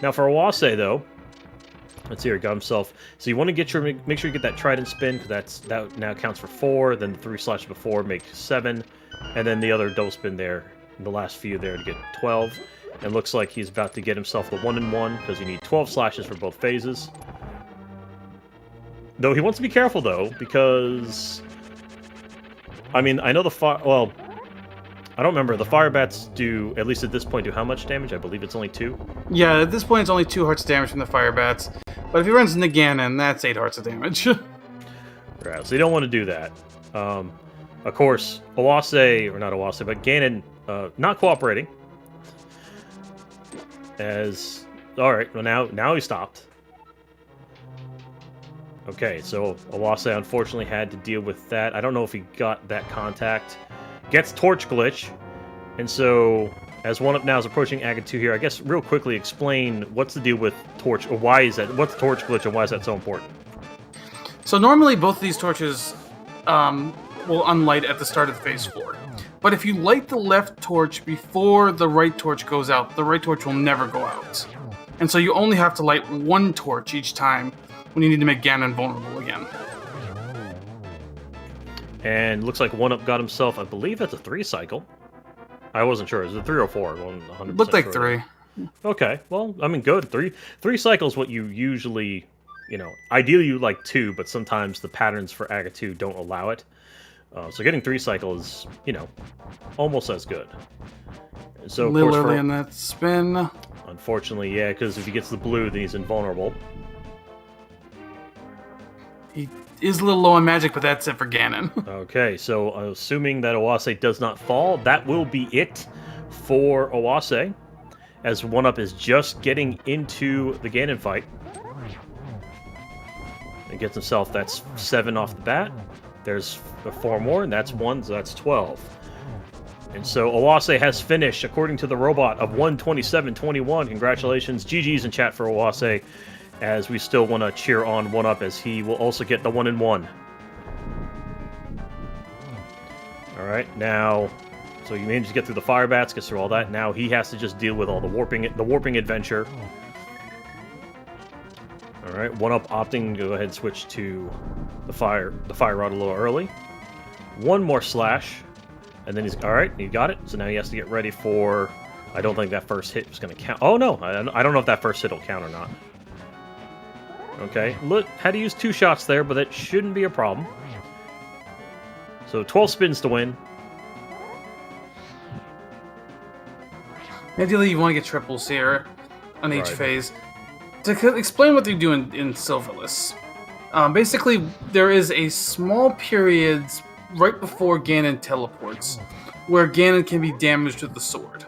Now for Oase though, let's see here, got himself. So you want to make sure you get that trident spin, because that now counts for 4. Then the 3 slashes before make 7, and then the other double spin there, the last few there to get 12. And looks like he's about to get himself the 1-in-1, because you need 12 slashes for both phases. Though he wants to be careful, though, because... I mean, I know well, I don't remember. The fire bats do, at least at this point, do how much damage? I believe it's only 2. Yeah, at this point it's only 2 hearts of damage from the fire bats. But if he runs into Ganon, that's 8 hearts of damage. Right, so you don't want to do that. Of course, Oase, or not Oase, but Ganon not cooperating. Alright, well now he stopped. Okay, so Oase unfortunately had to deal with that. I don't know if he got that contact. Gets Torch Glitch. And so, as oneup now is approaching Aga 2 here, I guess real quickly explain what's the deal with Torch, or what's Torch Glitch and why is that so important? So normally both of these torches will unlight at the start of phase 4. But if you light the left torch before the right torch goes out, the right torch will never go out. And so you only have to light 1 torch each time when you need to make Ganon vulnerable again. And looks like oneup got himself, I believe that's a 3 cycle. I wasn't sure. Is it 3 or 4? 100% Looked like sure. 3. Okay, well, I mean, good. Three cycles what you usually, ideally you like 2, but sometimes the patterns for Aga 2 don't allow it. So getting 3 cycles, almost as good. So a little early in that spin. Unfortunately, yeah, because if he gets the blue, then he's invulnerable. He is a little low on magic, but that's it for Ganon. Okay, so assuming that Oase does not fall, that will be it for Oase, as oneup is just getting into the Ganon fight. And gets himself, that's 7 off the bat. There's 4 more, and that's 1, so that's 12. And so Oase has finished, according to the robot, of 127.21. Congratulations. GG's in chat for Oase, as we still want to cheer on oneup, as he will also get the 1-in-1. Alright, now, so you managed to get through the fire bats, gets through all that. Now he has to just deal with all the warping adventure. Alright, oneup opting to go ahead and switch to the fire rod a little early. 1 more slash, and then he's alright, he got it. So now he has to get ready for, I don't think that first hit was going to count. Oh no, I don't know if that first hit will count or not. Okay, look, had to use 2 shots there, but that shouldn't be a problem. So 12 spins to win. Ideally, you want to get triples here on each Right. phase. To explain what they do in Silverless. Basically, there is a small period right before Ganon teleports where Ganon can be damaged with the sword.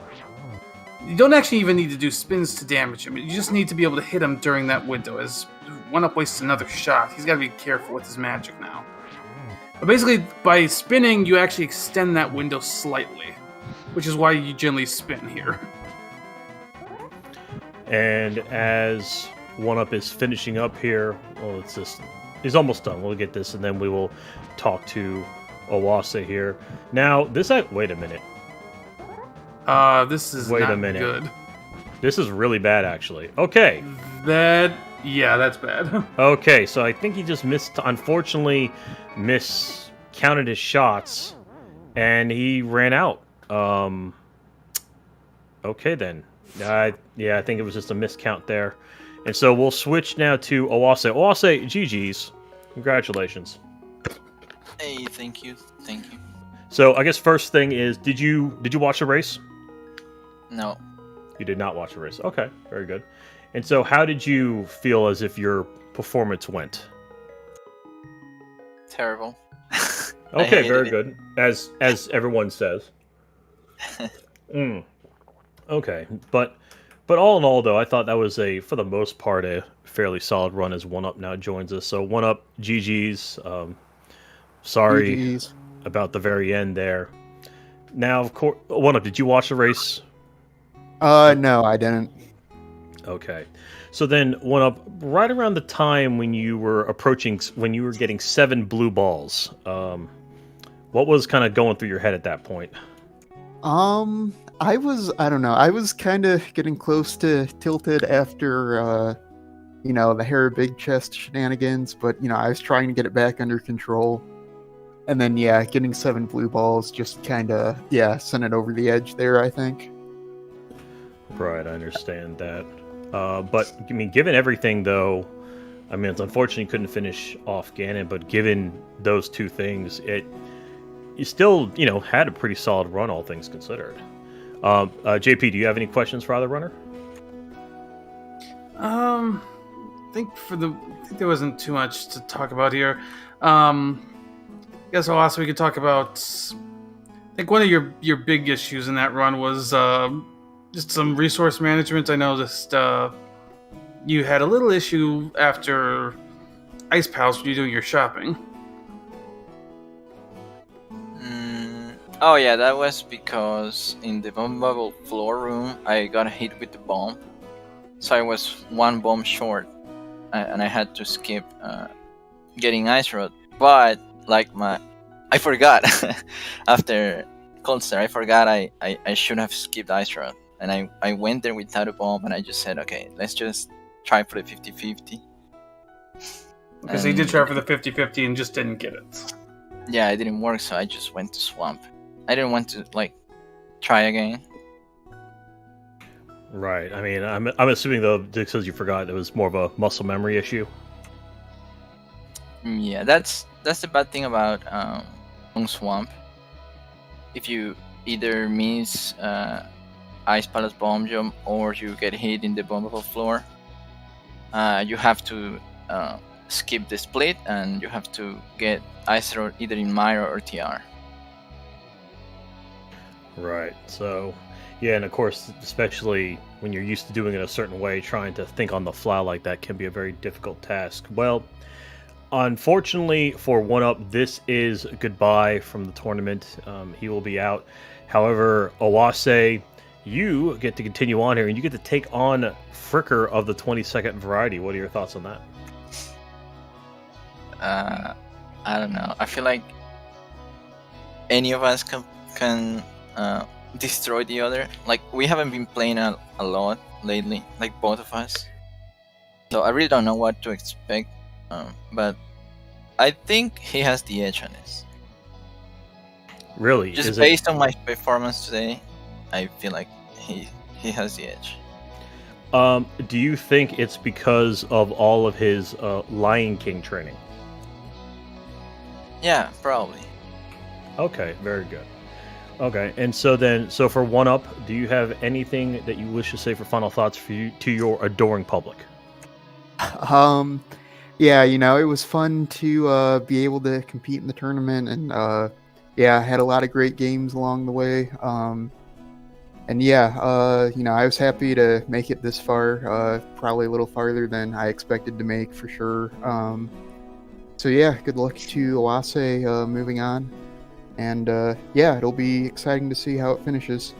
You don't actually even need to do spins to damage him. You just need to be able to hit him during that window, as oneup wastes another shot. He's got to be careful with his magic now. But basically, by spinning, you actually extend that window slightly, which is why you generally spin here. And as oneup is finishing up here, well, he's almost done. We'll get this, and then we will talk to Oase here. Now, wait a minute. This is Wait not a minute. good. This is really bad, actually. Okay. Yeah, that's bad. Okay, so I think he just unfortunately miscounted his shots, and he ran out. Okay then. I think it was just a miscount there. And so we'll switch now to Oase. Oase, GG's. Congratulations. Hey, thank you. So I guess first thing is, did you watch the race? No. You did not watch the race. Okay, very good. And so how did you feel as if your performance went? Terrible. Okay, very good. As everyone says. Okay, but all in all, though, I thought that was for the most part, a fairly solid run as oneup now joins us. So oneup, GG's. Sorry GG's. About the very end there. Now, of course, oneup, did you watch the race? No, I didn't. Okay. So then, oneup, right around the time when you were getting 7 blue balls, what was kind of going through your head at that point? I don't know. I was kind of getting close to tilted after, the hair big chest shenanigans, but, I was trying to get it back under control. And then, getting 7 blue balls just kind of, sent it over the edge there, I think. Right, I understand that. But, I mean, given everything, though, I mean, it's unfortunate you couldn't finish off Ganon, but given those two things, you still, had a pretty solid run, all things considered. JP, do you have any questions for either runner? I think there wasn't too much to talk about here. I guess also we could talk about. I think one of your big issues in that run was just some resource management. I noticed you had a little issue after Ice Palace when you're doing your shopping. Oh yeah, that was because in the bomb bubble floor room, I got hit with the bomb. So I was 1 bomb short, and I had to skip getting Ice Rod. But, I forgot. After Cold Start, I forgot I should have skipped Ice Rod. And I went there without a bomb, and I just said, okay, let's just try for the 50-50. Because he did try for the 50-50 and just didn't get it. Yeah, it didn't work, so I just went to Swamp. I didn't want to, try again. Right. I mean, I'm assuming, though, because you forgot, it was more of a muscle memory issue. Yeah, that's the bad thing about on Swamp. If you either miss Ice Palace bomb jump or you get hit in the bombable floor, you have to skip the split, and you have to get Ice Road either in Myra or TR. Right. So, yeah, and of course, especially when you're used to doing it a certain way, trying to think on the fly like that can be a very difficult task. Well, unfortunately for oneup, this is goodbye from the tournament. He will be out. However, Oase, you get to continue on here, and you get to take on Fricker of the 22nd variety. What are your thoughts on that? I don't know. I feel like any of us can destroy the other. We haven't been playing a lot lately, both of us. So I really don't know what to expect. But I think he has the edge on this. Really? Just based on my performance today, I feel like he has the edge. Do you think it's because of all of his Lion King training? Yeah, probably. Okay, very good. Okay, and so for oneup, do you have anything that you wish to say for final thoughts to your adoring public? yeah, it was fun to be able to compete in the tournament, and yeah, I had a lot of great games along the way. And yeah, I was happy to make it this far, probably a little farther than I expected to make for sure. So yeah, good luck to Oase moving on, and yeah, it'll be exciting to see how it finishes.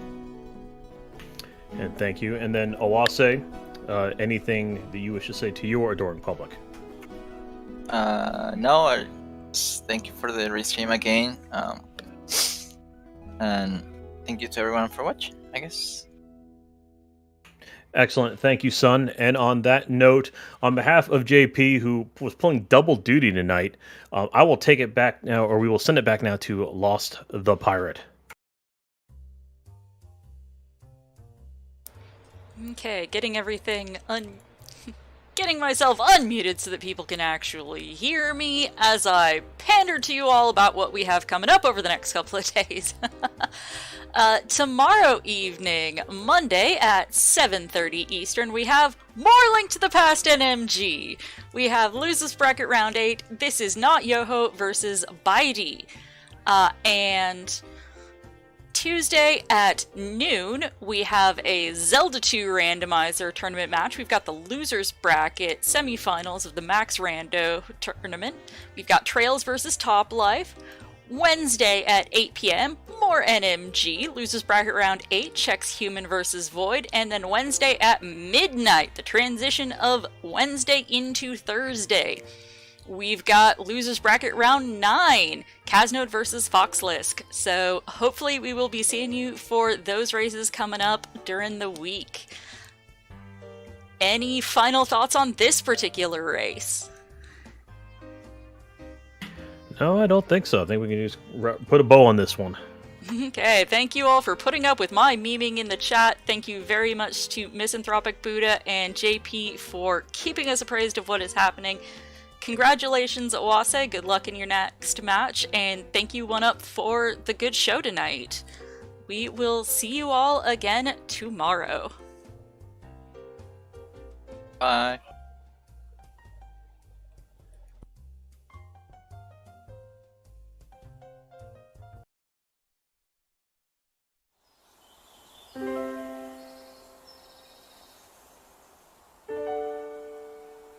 And thank you. And then Oase, anything that you wish to say to your adoring public? No, thank you for the restream again. And thank you to everyone for watching, I guess. Excellent. Thank you, son. And on that note, on behalf of JP, who was pulling double duty tonight, I will take it back now, or we will send it back now to Lost the Pirate. Okay, getting myself unmuted so that people can actually hear me as I pander to you all about what we have coming up over the next couple of days. Tomorrow evening, Monday at 7:30 Eastern, we have more Link to the Past NMG. We have Losers Bracket Round 8, This Is Not Yoho versus Baidi. And Tuesday at noon, we have a Zelda 2 randomizer tournament match. We've got the losers bracket semifinals of the Max Rando tournament. We've got Trails versus Top Life. Wednesday at 8 p.m, more NMG, losers bracket round 8, checks Human versus Void. And then Wednesday at midnight, the transition of Wednesday into Thursday, we've got losers bracket round 9, Kaznode versus Foxlisk. So hopefully we will be seeing you for those races coming up during the week. Any final thoughts on this particular race? No, I don't think so. I think we can just put a bow on this one. Okay, thank you all for putting up with my memeing in the chat. Thank you very much to Misanthropic Buddha and JP for keeping us appraised of what is happening. Congratulations, Oase. Good luck in your next match. And thank you, oneup, for the good show tonight. We will see you all again tomorrow. Bye.